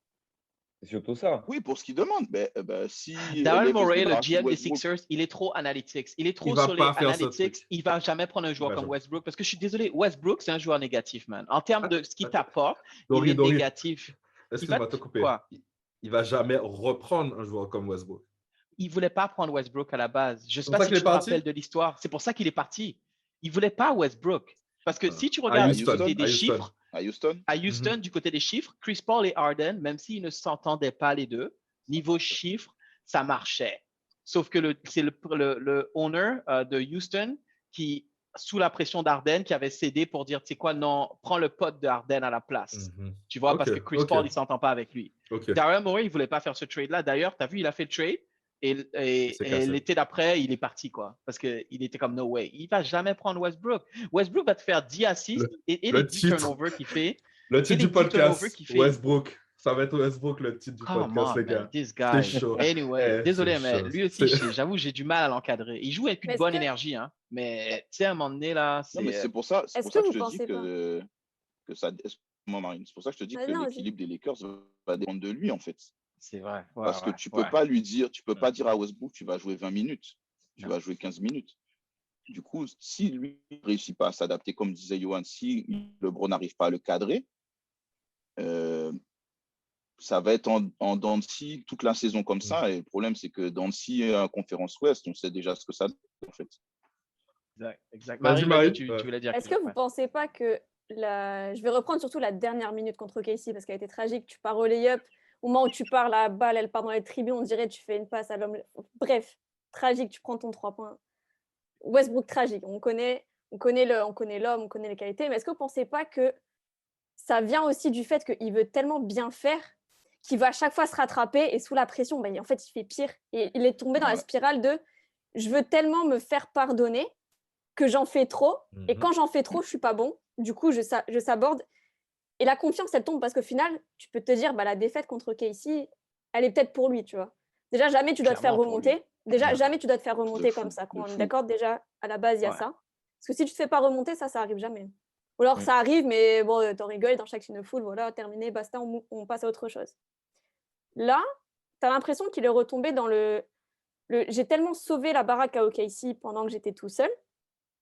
C'est surtout ça. Oui, pour ce qu'il demande. Si Daryl les Morey, le débarrassent de GM des Westbrook, Sixers, il est trop analytics. Il est Il trop va sur les pas faire ce analytics. truc. Il va jamais prendre un joueur Ouais, comme jamais. Westbrook parce que je suis désolé, Westbrook, c'est un joueur négatif, man. En termes de ce qu'il Attends. t'apporte, il est Dori, négatif. excuse-moi de te couper. Quoi? Il va jamais reprendre un joueur comme Westbrook. Il voulait pas prendre Westbrook à la base. Je sais C'est pas pour ça si qu'il tu est te parti? rappelles de l'histoire. C'est pour ça qu'il est parti. Il voulait pas Westbrook. Parce que si tu À regardes du Houston, côté des à Houston. chiffres, à Houston, à Houston, du côté des chiffres, Chris Paul et Harden, même s'ils ne s'entendaient pas les deux, niveau chiffres, ça marchait. Sauf que c'est le owner de Houston qui, sous la pression d'Harden, qui avait cédé pour dire, tu sais quoi, non, prends le pote de Harden à la place. Tu vois, parce que Chris Paul, il s'entend pas avec lui. Daryl Morey, il voulait pas faire ce trade-là. D'ailleurs, tu as vu, il a fait le trade. Et l'été d'après, il est parti, quoi. Parce qu'il était comme no way. Il va jamais prendre Westbrook. Westbrook va te faire 10 assists et les 10 turnovers qu'il fait. Le titre du podcast, fait. Westbrook. Ça va être Westbrook, le titre du podcast, les gars. Man, this guy. C'est chaud. Anyway, désolé, mais chaud. lui aussi, j'avoue, j'ai du mal à l'encadrer. Il joue avec une bonne énergie, hein. Mais tu sais, à un moment donné, là, non, mais c'est pour ça que je te dis que ça. Moi, Marine, c'est pour ça que je te dis que l'équilibre des Lakers va dépendre de lui, en fait. C'est vrai. Parce que tu peux pas lui dire, tu peux pas dire à Westbrook, tu vas jouer 20 minutes, tu vas jouer 15 minutes. Du coup, si lui ne réussit pas à s'adapter, comme disait Johan, si LeBron n'arrive pas à le cadrer, ça va être en dents de scie toute la saison comme ça. Et le problème, c'est que dans le conférence Ouest, on sait déjà ce que ça donne, en fait. Exact. Marie, tu voulais dire. Est-ce que vous ne pensez pas que je vais reprendre surtout la dernière minute contre Casey parce qu'elle a été tragique. Tu pars au lay-up. Au moment où tu pars, la balle, elle part dans les tribunes, on dirait tu fais une passe à l'homme. Bref, tragique, tu prends ton 3 points. Westbrook, tragique. On connaît l'homme, on connaît les qualités, mais est-ce que vous ne pensez pas que ça vient aussi du fait qu'il veut tellement bien faire qu'il va à chaque fois se rattraper et sous la pression, en fait, il fait pire. Et il est tombé dans la spirale de je veux tellement me faire pardonner que j'en fais trop. Et quand j'en fais trop, je ne suis pas bon. Du coup, je saborde. Et la confiance, elle tombe parce qu'au final, tu peux te dire, la défaite contre Casey, elle est peut-être pour lui, tu vois. Déjà, jamais tu dois te faire remonter. Jamais tu dois te faire remonter comme ça. On est d'accord, déjà, à la base, il y a ça. Parce que si tu ne te fais pas remonter, ça arrive jamais. Ou alors, ça arrive, mais bon, t'en rigoles dans chaque cinefoule, voilà, terminé, basta, on passe à autre chose. Là, tu as l'impression qu'il est retombé dans le j'ai tellement sauvé la baraque à OKC pendant que j'étais tout seul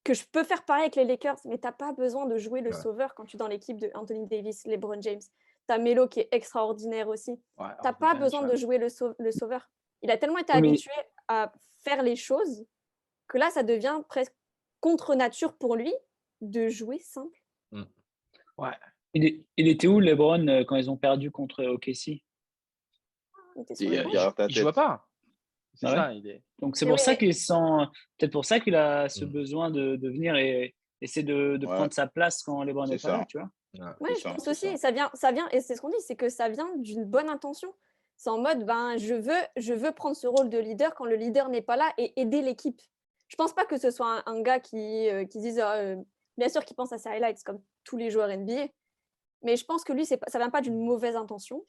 que je peux faire pareil avec les Lakers, mais tu n'as pas besoin de jouer le sauveur quand tu es dans l'équipe de Anthony Davis, LeBron James. Tu as Melo qui est extraordinaire aussi. Tu n'as pas besoin de jouer le sauveur. Il a tellement été habitué à faire les choses que là, ça devient presque contre nature pour lui de jouer simple. Ouais. Il était où, LeBron, quand ils ont perdu contre OKC? Il était sur Il le y a- banc. il y a ta Il jouait tête. pas. C'est Ah ouais. ça, il est. Donc, c'est Mais pour ça ouais. qu'il sent. Peut-être pour ça qu'il a ce besoin de venir et essayer de Ouais. prendre sa place quand LeBron n'est C'est pas ça. là, tu vois. Ouais, C'est je ça, pense c'est aussi. ça. Ça vient, et c'est ce qu'on dit, c'est que ça vient d'une bonne intention. C'est en mode, ben, je veux prendre ce rôle de leader quand le leader n'est pas là et aider l'équipe. Je pense pas que ce soit un gars qui dise, bien sûr, qu'il pense à ses highlights comme tous les joueurs NBA, mais je pense que lui, ça vient pas d'une mauvaise intention,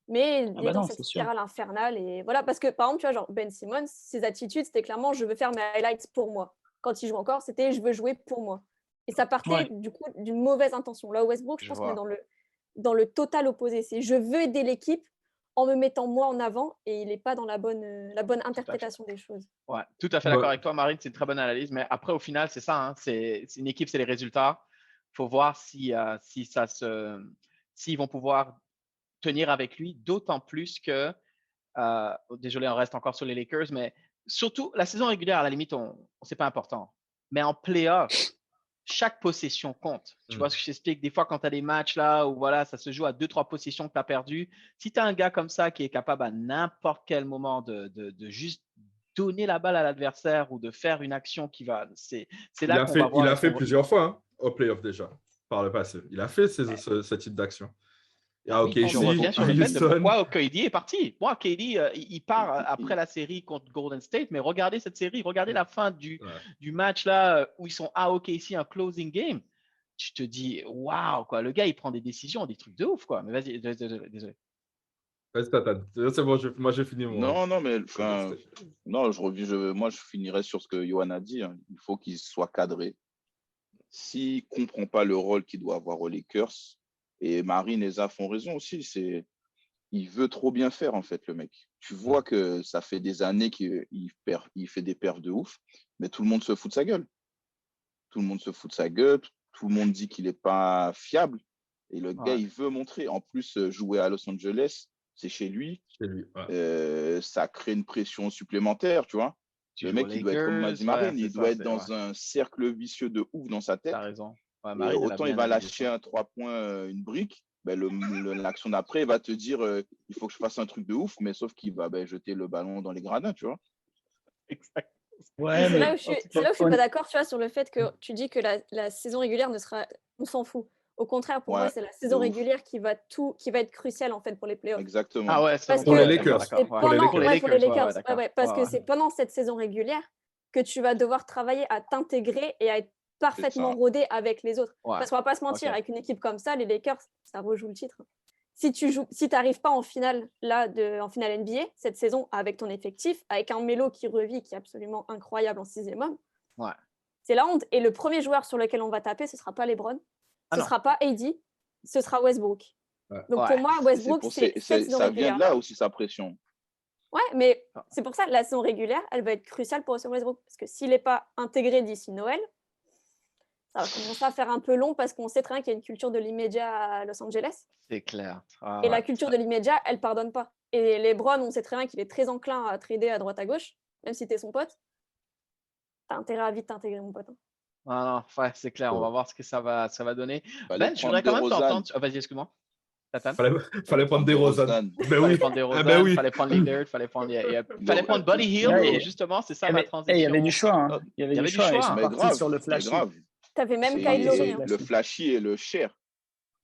mais il Ah est bah dans non, cette c'est sûr. spirale infernale et voilà, parce que par exemple, tu vois, genre Ben Simmons, ses attitudes, c'était clairement, je veux faire mes highlights pour moi. Quand il joue encore, c'était, je veux jouer pour moi. Et ça partait Ouais. du coup d'une mauvaise intention. Là, Westbrook, je Je pense qu'on est vois. dans le total opposé. C'est je veux aider l'équipe en me mettant moi en avant et il n'est pas dans la bonne interprétation des choses. Ouais, tout à fait Bah, d'accord avec toi, Marine. C'est une très bonne analyse. Mais après, au final, c'est ça. Hein, c'est une équipe, c'est les résultats. Il faut voir si s'ils vont pouvoir tenir avec lui, d'autant plus que, désolé, on reste encore sur les Lakers, mais surtout la saison régulière, à la limite, c'est pas important. Mais en playoff, chaque possession compte. Tu vois ce que je t'explique? Des fois, quand tu as des matchs là où voilà, ça se joue à 2-3 possessions que tu as perdu, si tu as un gars comme ça qui est capable à n'importe quel moment de juste donner la balle à l'adversaire ou de faire une action qui va. C'est là qu'on va il voir. a Est-ce fait qu'on va- plusieurs fois au playoff déjà, par le passé. Il a fait ce type d'action. Ah OK, oui, je reviens ici, sur à le fait de Houston. pourquoi KD est parti. Moi, KD, il part après la série contre Golden State, mais regardez cette série, regardez la fin du match là où ils sont à OKC, un closing game. Tu te dis, waouh, quoi, le gars, il prend des décisions, des trucs de ouf, quoi. Mais vas-y, désolé. Vas-y, Tatane. C'est bon, moi, j'ai fini mon. Non, mais non, moi, je finirai sur ce que Johan a dit. Hein. Il faut qu'il soit cadré. S'il ne comprend pas le rôle qu'il doit avoir aux Lakers, et Marine et Zaf ont raison aussi, il veut trop bien faire, en fait, le mec. Tu vois que ça fait des années qu'il fait des perfs de ouf, mais tout le monde se fout de sa gueule. Tout le monde se fout de sa gueule, tout le monde dit qu'il n'est pas fiable. Et le gars, il veut montrer. En plus, jouer à Los Angeles, c'est chez lui. Ça crée une pression supplémentaire, tu vois. Le mec, il doit être comme Madi Marine, il doit être dans un cercle vicieux de ouf dans sa tête. T'as raison. Et autant il va lâcher un 3 points, une brique, ben l'action d'après, il va te dire il faut que je fasse un truc de ouf, mais sauf qu'il va jeter le ballon dans les gradins, tu vois. Exact. Ouais, c'est là où je suis pas d'accord, tu vois, sur le fait que tu dis que la saison régulière on s'en fout. Au contraire, pour moi, c'est la saison régulière qui va être cruciale en fait pour les playoffs. Exactement. Ah ouais, parce pour que les Lakers. pour les Lakers. Parce Ouais. que c'est pendant cette saison régulière que tu vas devoir travailler à t'intégrer et à être parfaitement rodé avec les autres. Ouais. Parce qu'on va pas se mentir, avec une équipe comme ça, les Lakers, ça rejoue le titre. Si tu n'arrives pas en finale en finale NBA cette saison avec ton effectif, avec un Melo qui revit, qui est absolument incroyable en 6e homme, c'est la honte. Et le premier joueur sur lequel on va taper, ce sera pas LeBron, ce sera pas AD, ce sera Westbrook. Donc pour moi, Westbrook, c'est cette saison ça régulière. vient de là aussi sa pression. Ouais, mais c'est pour ça que la saison régulière, elle va être cruciale pour Russell Westbrook. Parce que s'il n'est pas intégré d'ici Noël, ça va commencer à faire un peu long parce qu'on sait très bien qu'il y a une culture de l'immédiat à Los Angeles. C'est clair. Et la culture de l'immédiat, elle ne pardonne pas. Et LeBron, on sait très bien qu'il est très enclin à trader à droite à gauche, même si tu es son pote. Tu as intérêt à vite t'intégrer, mon pote. Non, c'est clair. On va voir ce que ça va donner. Fallait Je voudrais quand même t'entendre. Vas-y, excuse-moi. Fallait prendre des Rosanne. Fallait prendre des Rosanne, fallait prendre Lillard, fallait prendre Buddy Hield. Et justement, c'est ça ma transition. Il y avait du choix. Hein. Il y avait du choix. Ils sont partis sur le flashy. Tu avais même Kyle Lowry. Le flashy et le cher.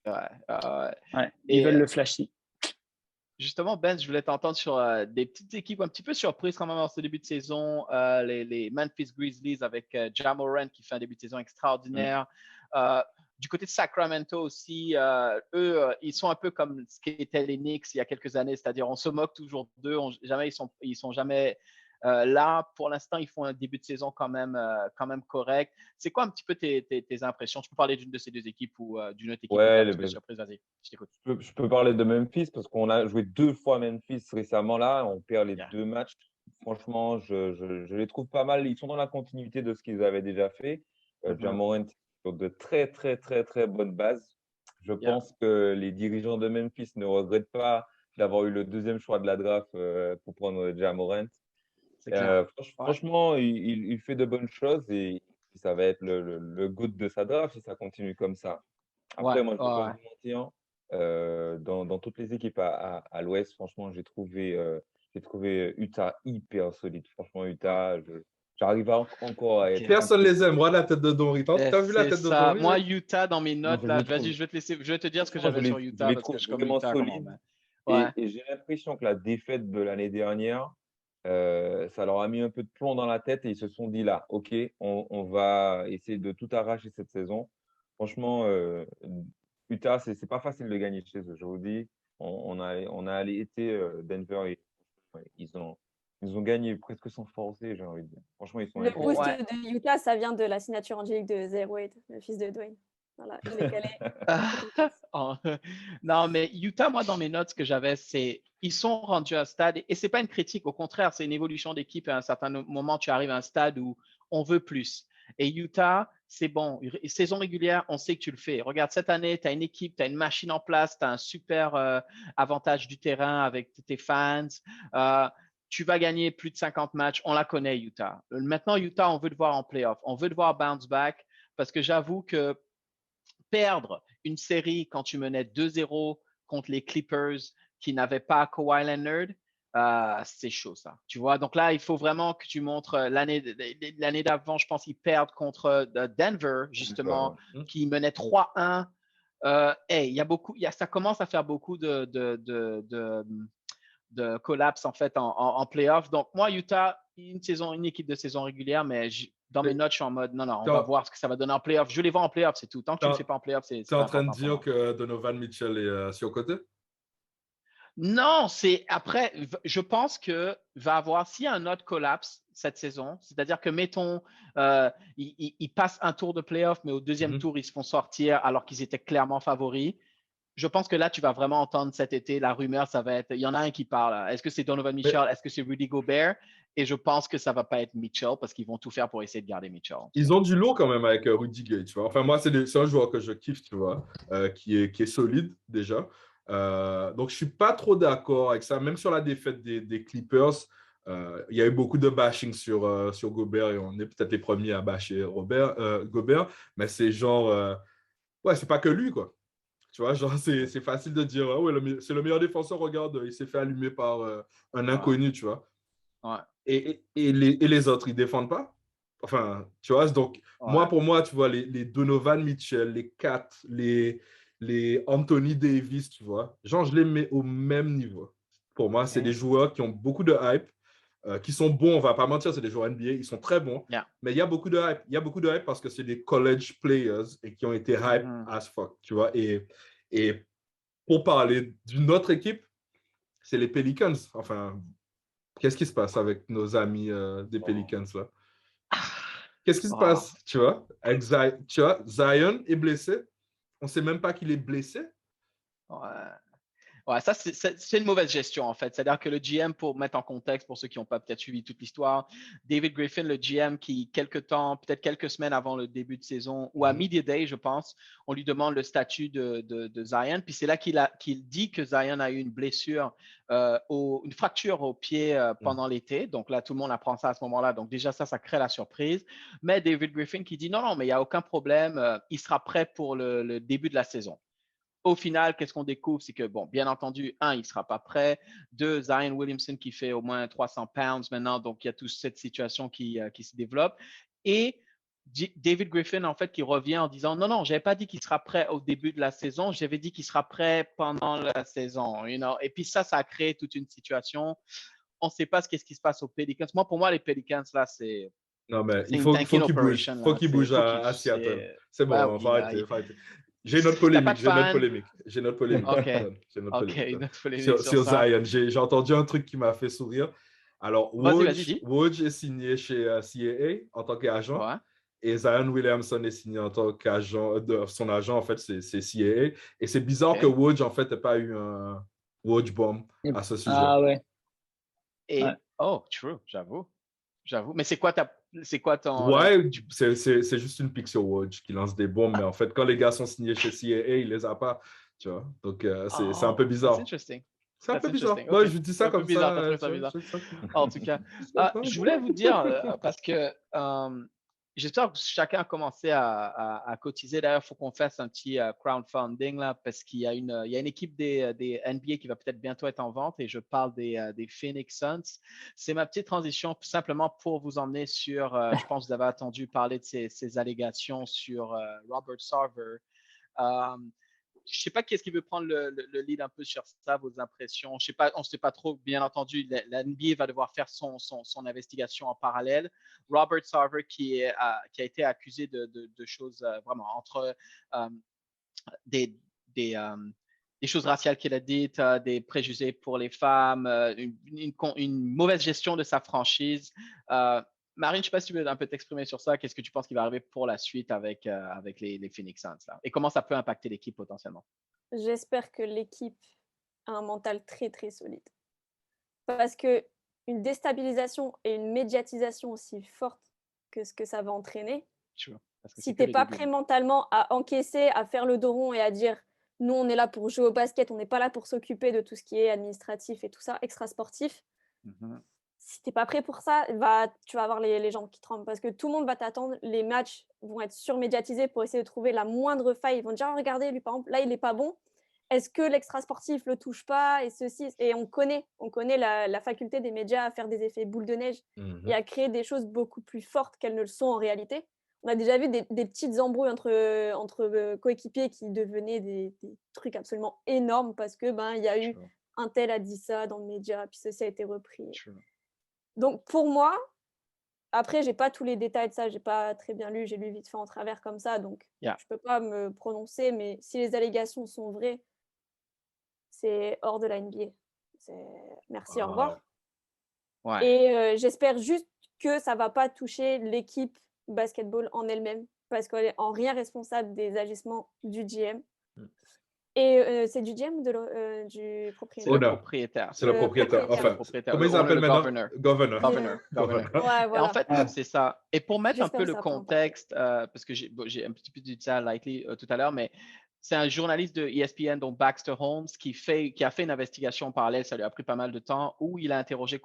Ils veulent le flashy. Justement, Ben, je voulais t'entendre sur des petites équipes un petit peu surprises quand même en ce début de saison. Les Memphis Grizzlies avec Ja Morant qui fait un début de saison extraordinaire. Du côté de Sacramento aussi, eux, ils sont un peu comme ce qu'étaient les Knicks il y a quelques années, c'est-à-dire on se moque toujours d'eux, ils sont jamais là. Pour l'instant, ils font un début de saison quand même correct. C'est quoi un petit peu tes impressions? Tu peux parler d'une de ces deux équipes ou d'une autre équipe un petit peu surprise? Vas-y, je t'écoute. Je peux parler de Memphis parce qu'on a joué 2 fois Memphis récemment là. On perd les 2 matchs. Franchement, je les trouve pas mal. Ils sont dans la continuité de ce qu'ils avaient déjà fait. Ja Morant sur de très, très, très, très bonnes bases. Je pense que les dirigeants de Memphis ne regrettent pas d'avoir eu le 2e choix de la draft pour prendre Ja Morant. Franchement, il fait de bonnes choses et ça va être le goût de sa draft si ça continue comme ça. Après, moi, je ne vais pas vous mentir. Dans toutes les équipes à l'Ouest, franchement, j'ai trouvé Utah hyper solide. Franchement, Utah, j'arrive encore à être. Personne les aime. Moi, la tête de Donry. T'as vu la tête de Donry? Moi, Utah, dans mes notes, là, vas-y, je vais te dire ce que j'avais sur Utah parce que je suis comme Utah. Solide. Et j'ai l'impression que la défaite de l'année dernière, ça leur a mis un peu de plomb dans la tête et ils se sont dit là, OK, on va essayer de tout arracher cette saison. Franchement, Utah, c'est pas facile de gagner chez eux. Je vous dis, on a été Denver et ils ont gagné presque sans forcer, j'ai envie de dire. Franchement, ils sont Le boost de Utah, ça vient de la signature angélique de Zay Wade, le fils de Dwayne. Voilà, je l'ai calé. Non, mais Utah, moi, dans mes notes, ce que j'avais, c'est ils sont rendus à un stade, et c'est pas une critique, au contraire, c'est une évolution d'équipe. À un certain moment, tu arrives à un stade où on veut plus. Et Utah, c'est bon. Saison régulière, on sait que tu le fais. Regarde, cette année, tu as une équipe, tu as une machine en place, tu as un super avantage du terrain avec tes fans. Tu vas gagner plus de 50 matchs. On la connaît, Utah. Maintenant, Utah, on veut te voir en playoff. On veut te voir bounce back parce que j'avoue que perdre une série quand tu menais 2-0 contre les Clippers qui n'avaient pas Kawhi Leonard, c'est chaud ça. Tu vois, donc là, il faut vraiment que tu montres l'année d'avant, je pense qu'ils perdent contre Denver, justement, qui menait 3-1. Ça commence à faire beaucoup de collapse en fait en playoff. Donc moi, Utah, une équipe de saison régulière, mais dans mes notes, je suis en mode non, on va voir ce que ça va donner en playoff. Je les vois en playoff, c'est tout. Tant que tu ne le fais pas en playoff, c'est Tu es en train de dire que Donovan Mitchell est sur le côté? Non, c'est après, je pense que va avoir, s'il y a un autre collapse cette saison, c'est-à-dire que, mettons, ils passent un tour de playoff, mais au deuxième tour, ils se font sortir alors qu'ils étaient clairement favoris. Je pense que là, tu vas vraiment entendre cet été, la rumeur, ça va être, il y en a un qui parle. Est-ce que c'est Donovan Mitchell? Est-ce que c'est Rudy Gobert? Et je pense que ça ne va pas être Mitchell parce qu'ils vont tout faire pour essayer de garder Mitchell. Ils ont du lourd quand même avec Rudy Gay, tu vois. Enfin, moi, c'est un joueur que je kiffe, tu vois, qui est solide déjà. Donc, je ne suis pas trop d'accord avec ça. Même sur la défaite des Clippers, il y a eu beaucoup de bashing sur Gobert et on est peut-être les premiers à basher Gobert. Mais c'est genre, ouais, c'est pas que lui, quoi. Tu vois, genre, c'est facile de dire, ouais, c'est le meilleur défenseur, regarde, il s'est fait allumer par un inconnu, tu vois. Ouais. Et les autres, ils ne défendent pas. Enfin, tu vois, donc, pour moi, tu vois, les Donovan Mitchell, les Kat, les Anthony Davis, tu vois, genre, je les mets au même niveau. Pour moi, c'est des joueurs qui ont beaucoup de hype, qui sont bons, on ne va pas mentir, c'est des joueurs NBA, ils sont très bons, mais il y a beaucoup de hype. Il y a beaucoup de hype parce que c'est des college players et qui ont été hype as fuck, tu vois. Et pour parler d'une autre équipe, c'est les Pelicans. Enfin, qu'est-ce qui se passe avec nos amis des Pelicans, là? Qu'est-ce qui se passe, tu vois? Tu vois, Zion est blessé. On ne sait même pas qu'il est blessé. Ouais, ça, c'est une mauvaise gestion, en fait. C'est-à-dire que le GM, pour mettre en contexte, pour ceux qui n'ont pas peut-être suivi toute l'histoire, David Griffin, le GM, qui, peut-être quelques semaines avant le début de saison, ou à Media Day, je pense, on lui demande le statut de Zion. Puis c'est là qu'il dit que Zion a eu une blessure, une fracture au pied pendant l'été. Donc là, tout le monde apprend ça à ce moment-là. Donc déjà, ça crée la surprise. Mais David Griffin qui dit non, mais il n'y a aucun problème. Il sera prêt pour le début de la saison. Au final, qu'est-ce qu'on découvre? C'est que, bon, bien entendu, il ne sera pas prêt. 2, Zion Williamson qui fait au moins 300 pounds maintenant. Donc, il y a toute cette situation qui se développe. Et David Griffin, en fait, qui revient en disant non, je n'avais pas dit qu'il sera prêt au début de la saison. J'avais dit qu'il sera prêt pendant la saison. Et puis ça a créé toute une situation. On ne sait pas ce qui se passe aux Pelicans. Pour moi, les Pelicans, là, c'est… Non, mais il faut qu'il bouge. Il faut qu'il bouge à Seattle. C'est bon, on va arrêter. J'ai une autre polémique. Sur Zion. J'ai entendu un truc qui m'a fait sourire. Alors, Woj est signé chez CAA en tant qu'agent. Et Zion Williamson est signé en tant qu'agent. Son agent, en fait, c'est CAA. Et c'est bizarre que Woj, en fait, n'ait pas eu un Woj bomb à ce sujet. Ah ouais. True, j'avoue. Mais c'est quoi ton… Ouais, c'est juste une pique sur Woj qui lance des bombes, mais en fait, quand les gars sont signés chez CAA, il les a pas, tu vois. Donc, c'est un peu bizarre. C'est interesting. C'est un That's peu bizarre. interesting. Moi, Ok. je dis C'est ça un peu comme bizarre, ça. t'as trouvé ça bizarre. je- En tout cas, je voulais vous dire, parce que j'espère que chacun a commencé à cotiser. D'ailleurs, il faut qu'on fasse un petit crowdfunding là, parce qu'il y a il y a une équipe des NBA qui va peut-être bientôt être en vente et je parle des Phoenix Suns. C'est ma petite transition simplement pour vous emmener sur, je pense que vous avez entendu parler de ces allégations sur Robert Sarver. Euh, je ne sais pas qui est-ce qui veut prendre le lead un peu sur ça, vos impressions. Je sais pas, on ne sait pas trop, bien entendu. La NBA va devoir faire son investigation en parallèle. Robert Sarver, qui a été accusé de choses vraiment entre des, des, des choses raciales qu'il a dites, des préjugés pour les femmes, une mauvaise gestion de sa franchise. Marine, je ne sais pas si tu veux un peu t'exprimer sur ça. Qu'est-ce que tu penses qui va arriver pour la suite avec les Phoenix Suns là? Et comment ça peut impacter l'équipe potentiellement? J'espère que l'équipe a un mental très très solide. Parce que une déstabilisation et une médiatisation aussi forte que ce que ça va entraîner, si tu n'es pas prêt mentalement à encaisser, à faire le dos rond et à dire nous on est là pour jouer au basket, on n'est pas là pour s'occuper de tout ce qui est administratif et tout ça, extra-sportif. Si tu n'es pas prêt pour ça, tu vas avoir les jambes qui tremblent parce que tout le monde va t'attendre. Les matchs vont être surmédiatisés pour essayer de trouver la moindre faille. Ils vont dire regardez, lui par exemple, là il n'est pas bon. Est-ce que l'extra-sportif ne le touche pas et ceci. Et on connaît la faculté des médias à faire des effets boule de neige et à créer des choses beaucoup plus fortes qu'elles ne le sont en réalité. On a déjà vu des petites embrouilles entre coéquipiers qui devenaient des trucs absolument énormes parce que il y a eu un tel a dit ça dans le média, puis ceci a été repris. Donc pour moi, après j'ai pas tous les détails de ça, j'ai pas très bien lu, j'ai lu vite fait en travers comme ça, donc je peux pas me prononcer, mais si les allégations sont vraies, c'est hors de la NBA. Merci, au revoir. Ouais. Et j'espère juste que ça va pas toucher l'équipe basketball en elle-même, parce qu'elle est en rien responsable des agissements du GM. Et c'est du GM ou du propriétaire? C'est le propriétaire. C'est le propriétaire. Enfin, comment ils appellent maintenant? Governor. Ouais, Et voilà. en fait, c'est ça. Et pour mettre un peu le J'espère que ça contexte, parce que j'ai un petit peu dit ça lightly tout à l'heure, mais c'est un journaliste de ESPN, donc Baxter Holmes, qui a fait une investigation en parallèle, ça lui a pris pas mal de temps, où il a interrogé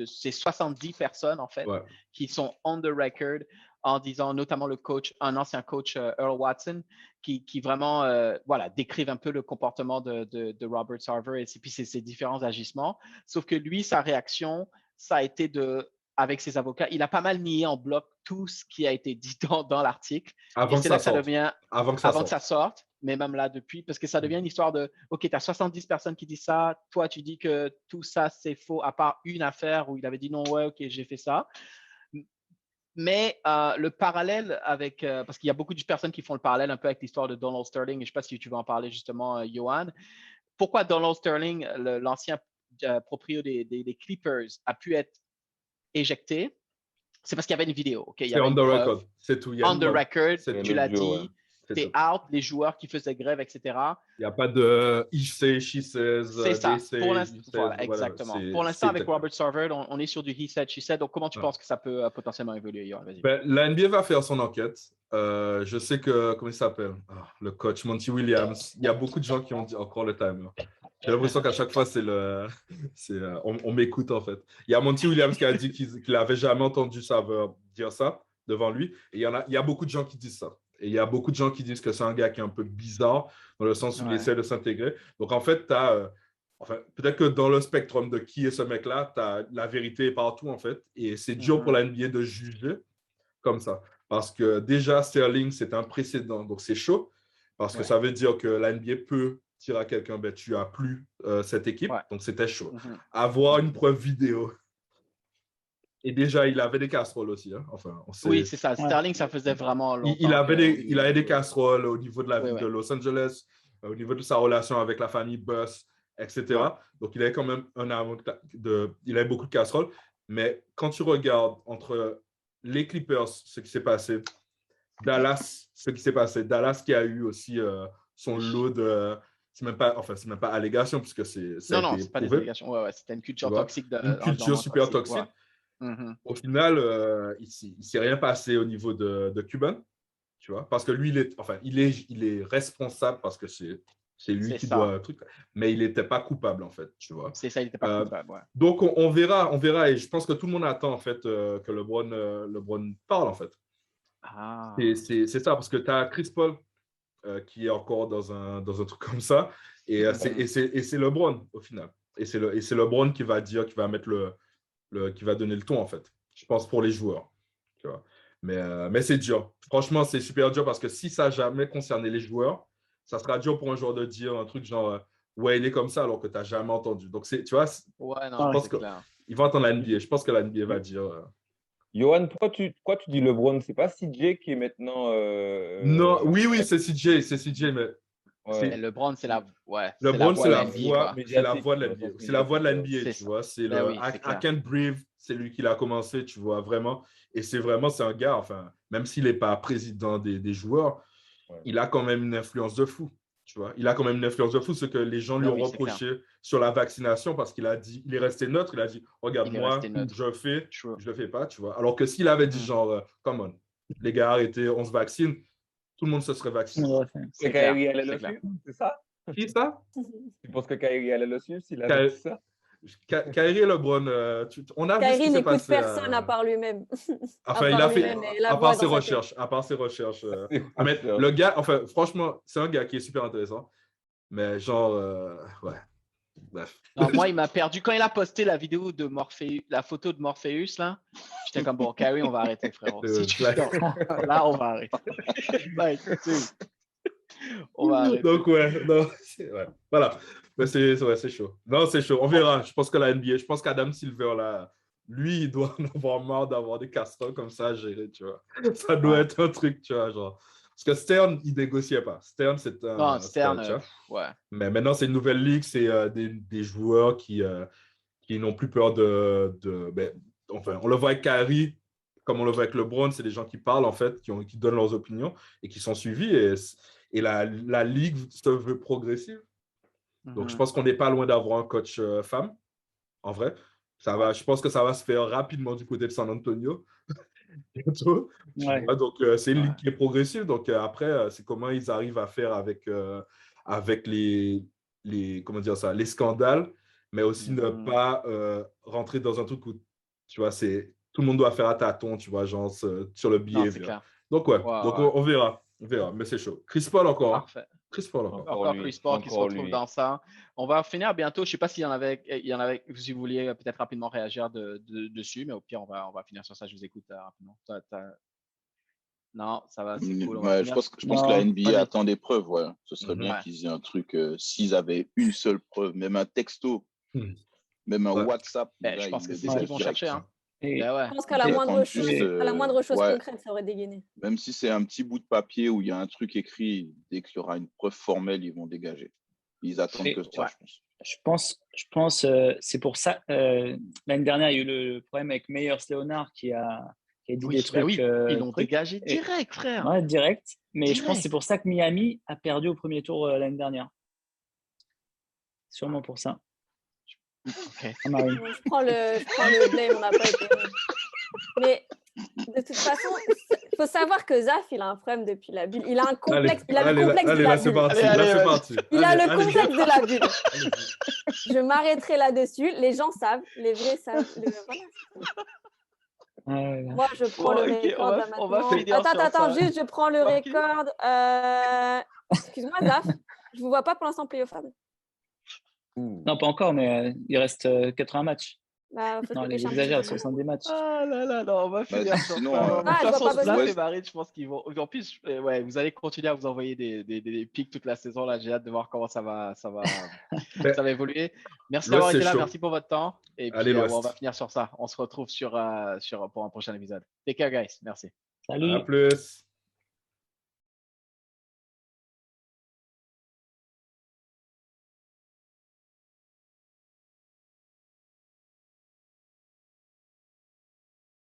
c'est 70 personnes en fait, qui sont on the record en disant, notamment un ancien coach, Earl Watson, qui vraiment décrivent un peu le comportement de Robert Sarver et puis ses différents agissements. Sauf que lui, sa réaction, ça a été avec ses avocats, il a pas mal nié en bloc tout ce qui a été dit dans l'article. Avant que ça sorte, mais même là depuis, parce que ça devient une histoire de, OK, tu as 70 personnes qui disent ça, toi tu dis que tout ça c'est faux, à part une affaire où il avait dit non, ouais, OK, j'ai fait ça. Mais le parallèle avec, parce qu'il y a beaucoup de personnes qui font le parallèle un peu avec l'histoire de Donald Sterling, et je ne sais pas si tu veux en parler justement, Johan. Pourquoi Donald Sterling, l'ancien propriétaire des Clippers, a pu être éjecté? C'est parce qu'il y avait une vidéo. Okay? C'est on the record, c'est tout. On the record, tu l'as dit, ouais. t'es out, les joueurs qui faisaient grève, etc. Il n'y a pas de he say, she says, c'est ça. say, pour l'instant, voilà, exactement. Pour l'instant, avec Robert Sarver, on est sur du he said, she said. Donc, comment tu penses que ça peut potentiellement évoluer, Johan? Vas-y. La NBA va faire son enquête. Je sais que, comment il s'appelle? Le coach Monty Williams. Il y a beaucoup de gens qui ont dit encore le timer. J'ai l'impression qu'à chaque fois, on m'écoute en fait. Il y a Monty Williams qui a dit qu'il n'avait jamais entendu Sarver dire ça devant lui. Et il y a beaucoup de gens qui disent ça. Et il y a beaucoup de gens qui disent que c'est un gars qui est un peu bizarre dans le sens où il essaie de s'intégrer. Donc en fait, peut-être que dans le spectrum de qui est ce mec-là, la vérité est partout en fait. Et c'est dur pour la NBA de juger comme ça. Parce que déjà, Sterling, c'est un précédent. Donc c'est chaud. Parce que ça veut dire que la NBA peut dire à quelqu'un, tu n'as plus cette équipe. Donc c'était chaud. Avoir une preuve vidéo. Et déjà, il avait des casseroles aussi. Hein. Enfin, oui, c'est ça. Sterling, ça faisait vraiment longtemps. Il avait des casseroles au niveau de la ville de Los Angeles, au niveau de sa relation avec la famille Buss, etc. Ouais. Donc, il avait quand même il avait beaucoup de casseroles. Mais quand tu regardes entre les Clippers, ce qui s'est passé, Dallas, ce qui s'est passé, Dallas qui a eu aussi son lot de... C'est même pas allégation, puisque c'est non, c'est pas des allégations. Ouais, c'était une culture toxique. Une culture super toxique. Ouais. Au final, il ne s'est rien passé au niveau de Cuban, tu vois, parce que lui, il est responsable parce que c'est C'est lui C'est qui ça. doit un truc. Mais il n'était pas coupable, en fait, tu vois. C'est ça, il n'était pas coupable. Ouais. Donc, on verra. Et je pense que tout le monde attend, en fait, que LeBron parle, en fait. Ah. C'est ça, parce que tu as Chris Paul qui est encore dans un truc comme ça. Et c'est LeBron, au final. Et c'est LeBron qui va dire, qui va mettre qui va donner le ton, en fait. Je pense pour les joueurs. Tu vois. Mais c'est dur. Franchement, c'est super dur parce que si ça n'a jamais concerné les joueurs, ça sera dur pour un joueur de dire un truc genre ouais, il est comme ça alors que tu n'as jamais entendu. Donc, tu vois, Ouais, non, je pense c'est que clair. ils vont attendre la NBA. Je pense que la NBA va dire. Johan, pourquoi tu dis LeBron? C'est pas CJ qui est maintenant. Non, oui, c'est CJ, mais Et Ouais, LeBron, c'est la voix c'est de la la NBA, voix, quoi. c'est la médiatique, voix de tu la vois, NBA. sens C'est la voix de la médiatique, NBA, C'est tu ça. vois. C'est Ben le oui, c'est I clair. Can't Breathe, c'est lui qui l'a commencé, tu vois, vraiment. Et c'est un gars, enfin, même s'il n'est pas président des joueurs, ouais. il a quand même une influence de fou. Tu vois, il a quand même une influence de fou, ce que les gens lui Ben ont oui, c'est clair. reproché sur la vaccination parce qu'il a dit, il est resté neutre, il a dit, regarde, Il est resté moi, neutre. je fais, True. je le fais pas, tu vois. Alors que s'il avait dit Mhm. genre, come on, les gars, arrêtez, on se vaccine, tout le monde se serait Tout le vacciné. monde aurait fait. C'est C'est clair. Kyrie allait C'est le clair. suivre, c'est ça? Qui ça? Tu penses que Kyrie allait le suivre s'il avait Ky- dit ça? Kyrie et LeBron, on a vu ce qui Kyrie s'est n'écoute passé. personne à part lui-même. À Enfin, il part a fait, lui-même et la à part voix ses dans sa tête. recherches, à part ses recherches. Ses Mais recherches. le gars, enfin, franchement, c'est un gars qui est super intéressant. Mais genre, ouais, bref. Non, moi, il m'a perdu. Quand il a posté la vidéo de Morpheus, la photo de Morpheus, là, j'étais comme, bon, Kyrie, on va arrêter, frérot. Si tu Black. non, là, on va arrêter. Like, on va arrêter. Donc, ouais, non, ouais, voilà. Mais c'est chaud. Non, c'est chaud. On verra. Je pense que la NBA, je pense qu'Adam Silver, là, lui, il doit en avoir marre d'avoir des casseroles comme ça à gérer, tu vois. Ça doit Ouais. être un truc, tu vois, genre. Parce que Stern, il négociait pas. Stern, c'est Non, un Stern, tu vois. ouais. Mais maintenant, c'est une nouvelle ligue, c'est des joueurs qui n'ont plus peur ben, enfin, on le voit avec Kyrie, comme on le voit avec LeBron, c'est des gens qui parlent, en fait, qui donnent leurs opinions et qui sont suivis. Et la ligue se veut progressive. Donc, je Mhm. pense qu'on n'est pas loin d'avoir un coach femme, en vrai. Ouais. Je pense que ça va se faire rapidement du côté de San Antonio, bientôt. Tu Ouais. vois. Donc, c'est une Ouais. ligue qui est progressive. Donc, après, c'est comment ils arrivent à faire avec comment dire ça, les scandales, mais aussi ne Mhm. pas rentrer dans un truc où, tu vois, tout le monde doit faire à tâtons, tu vois, genre sur le Non, c'est behavior. clair. Donc, ouais, Ouais, donc ouais. on verra. On verra, mais c'est chaud. Chris Paul encore. Hein. Parfait. Chris Paul encore. Encore Encore lui, Chris Paul qui se encore retrouve lui. dans ça. On va finir bientôt. Je ne sais pas s'il y en avait, si vous vouliez peut-être rapidement réagir dessus, mais au pire, on va finir sur ça. Je vous écoute rapidement. Non, ça va, c'est cool. On va Ouais, finir. je pense que la Non, NBA vas-y. attend des preuves. Ouais. Ce serait bien Ouais. qu'ils aient un truc, s'ils avaient une seule preuve, même un texto, Hmm. même un Ouais. WhatsApp, Ben, là, je pense ils que le c'est ce qu'ils dégagent vont direct. chercher. Hein. Et, Ben ouais. Je pense qu'à Ils la attendent moindre juste, chose, à la moindre chose ouais, concrète, ça aurait dégainé. même si c'est un petit bout de papier où il y a un truc écrit, dès qu'il y aura une preuve formelle, ils vont dégager. Ils attendent et que ça, Ouais. je pense. je pense c'est pour ça. L'année dernière, il y a eu le problème avec Meyers Leonard qui a dit Oui, des ben trucs. oui. Ils l'ont trucs. dégagé Et- direct, frère. Ouais, direct. Mais je pense que Direct. c'est pour ça que Miami a perdu au premier tour l'année dernière. Sûrement pour ça. Ok. Ah, Marine. Bon, je prends le blame, on n'a pas été. Mais de toute façon, il faut savoir que Zaf, il a un problème depuis la bulle. Il a un complexe. Il a le complexe de la là, c'est bulle. parti. Allez, Là, c'est vas-y. parti. Il a Allez, le allez. complexe de la bulle. Allez-y. Je m'arrêterai là-dessus. Les gens savent, les vrais savent. Voilà. Ouais. Moi, je prends Bon, le ok, record là on va maintenant. finir sur Attends, ça. juste, je prends le Ok. record. Excuse-moi, Zaf, je vous vois pas pour l'instant playoff. Non, pas encore, mais il reste 80 matchs. Bah, faut se Non, il dépêcher un petit exagère, peu. 70 matchs. Ah là là, non, on va finir sur sinon, ça. De Ah, toute je vois façon, pas Zaf besoin. et Marine, je pense qu'ils vont. En plus, ouais, vous allez continuer à vous envoyer des pics toute la saison. Là, j'ai hâte de voir comment ça va évoluer. Merci d'avoir L'Ouest, été c'est là, chaud. merci pour votre temps. Et Allez, puis, ouais, on va l'Ouest. finir sur ça. On se retrouve pour un prochain épisode. Take care, guys. Merci. À Salut! plus.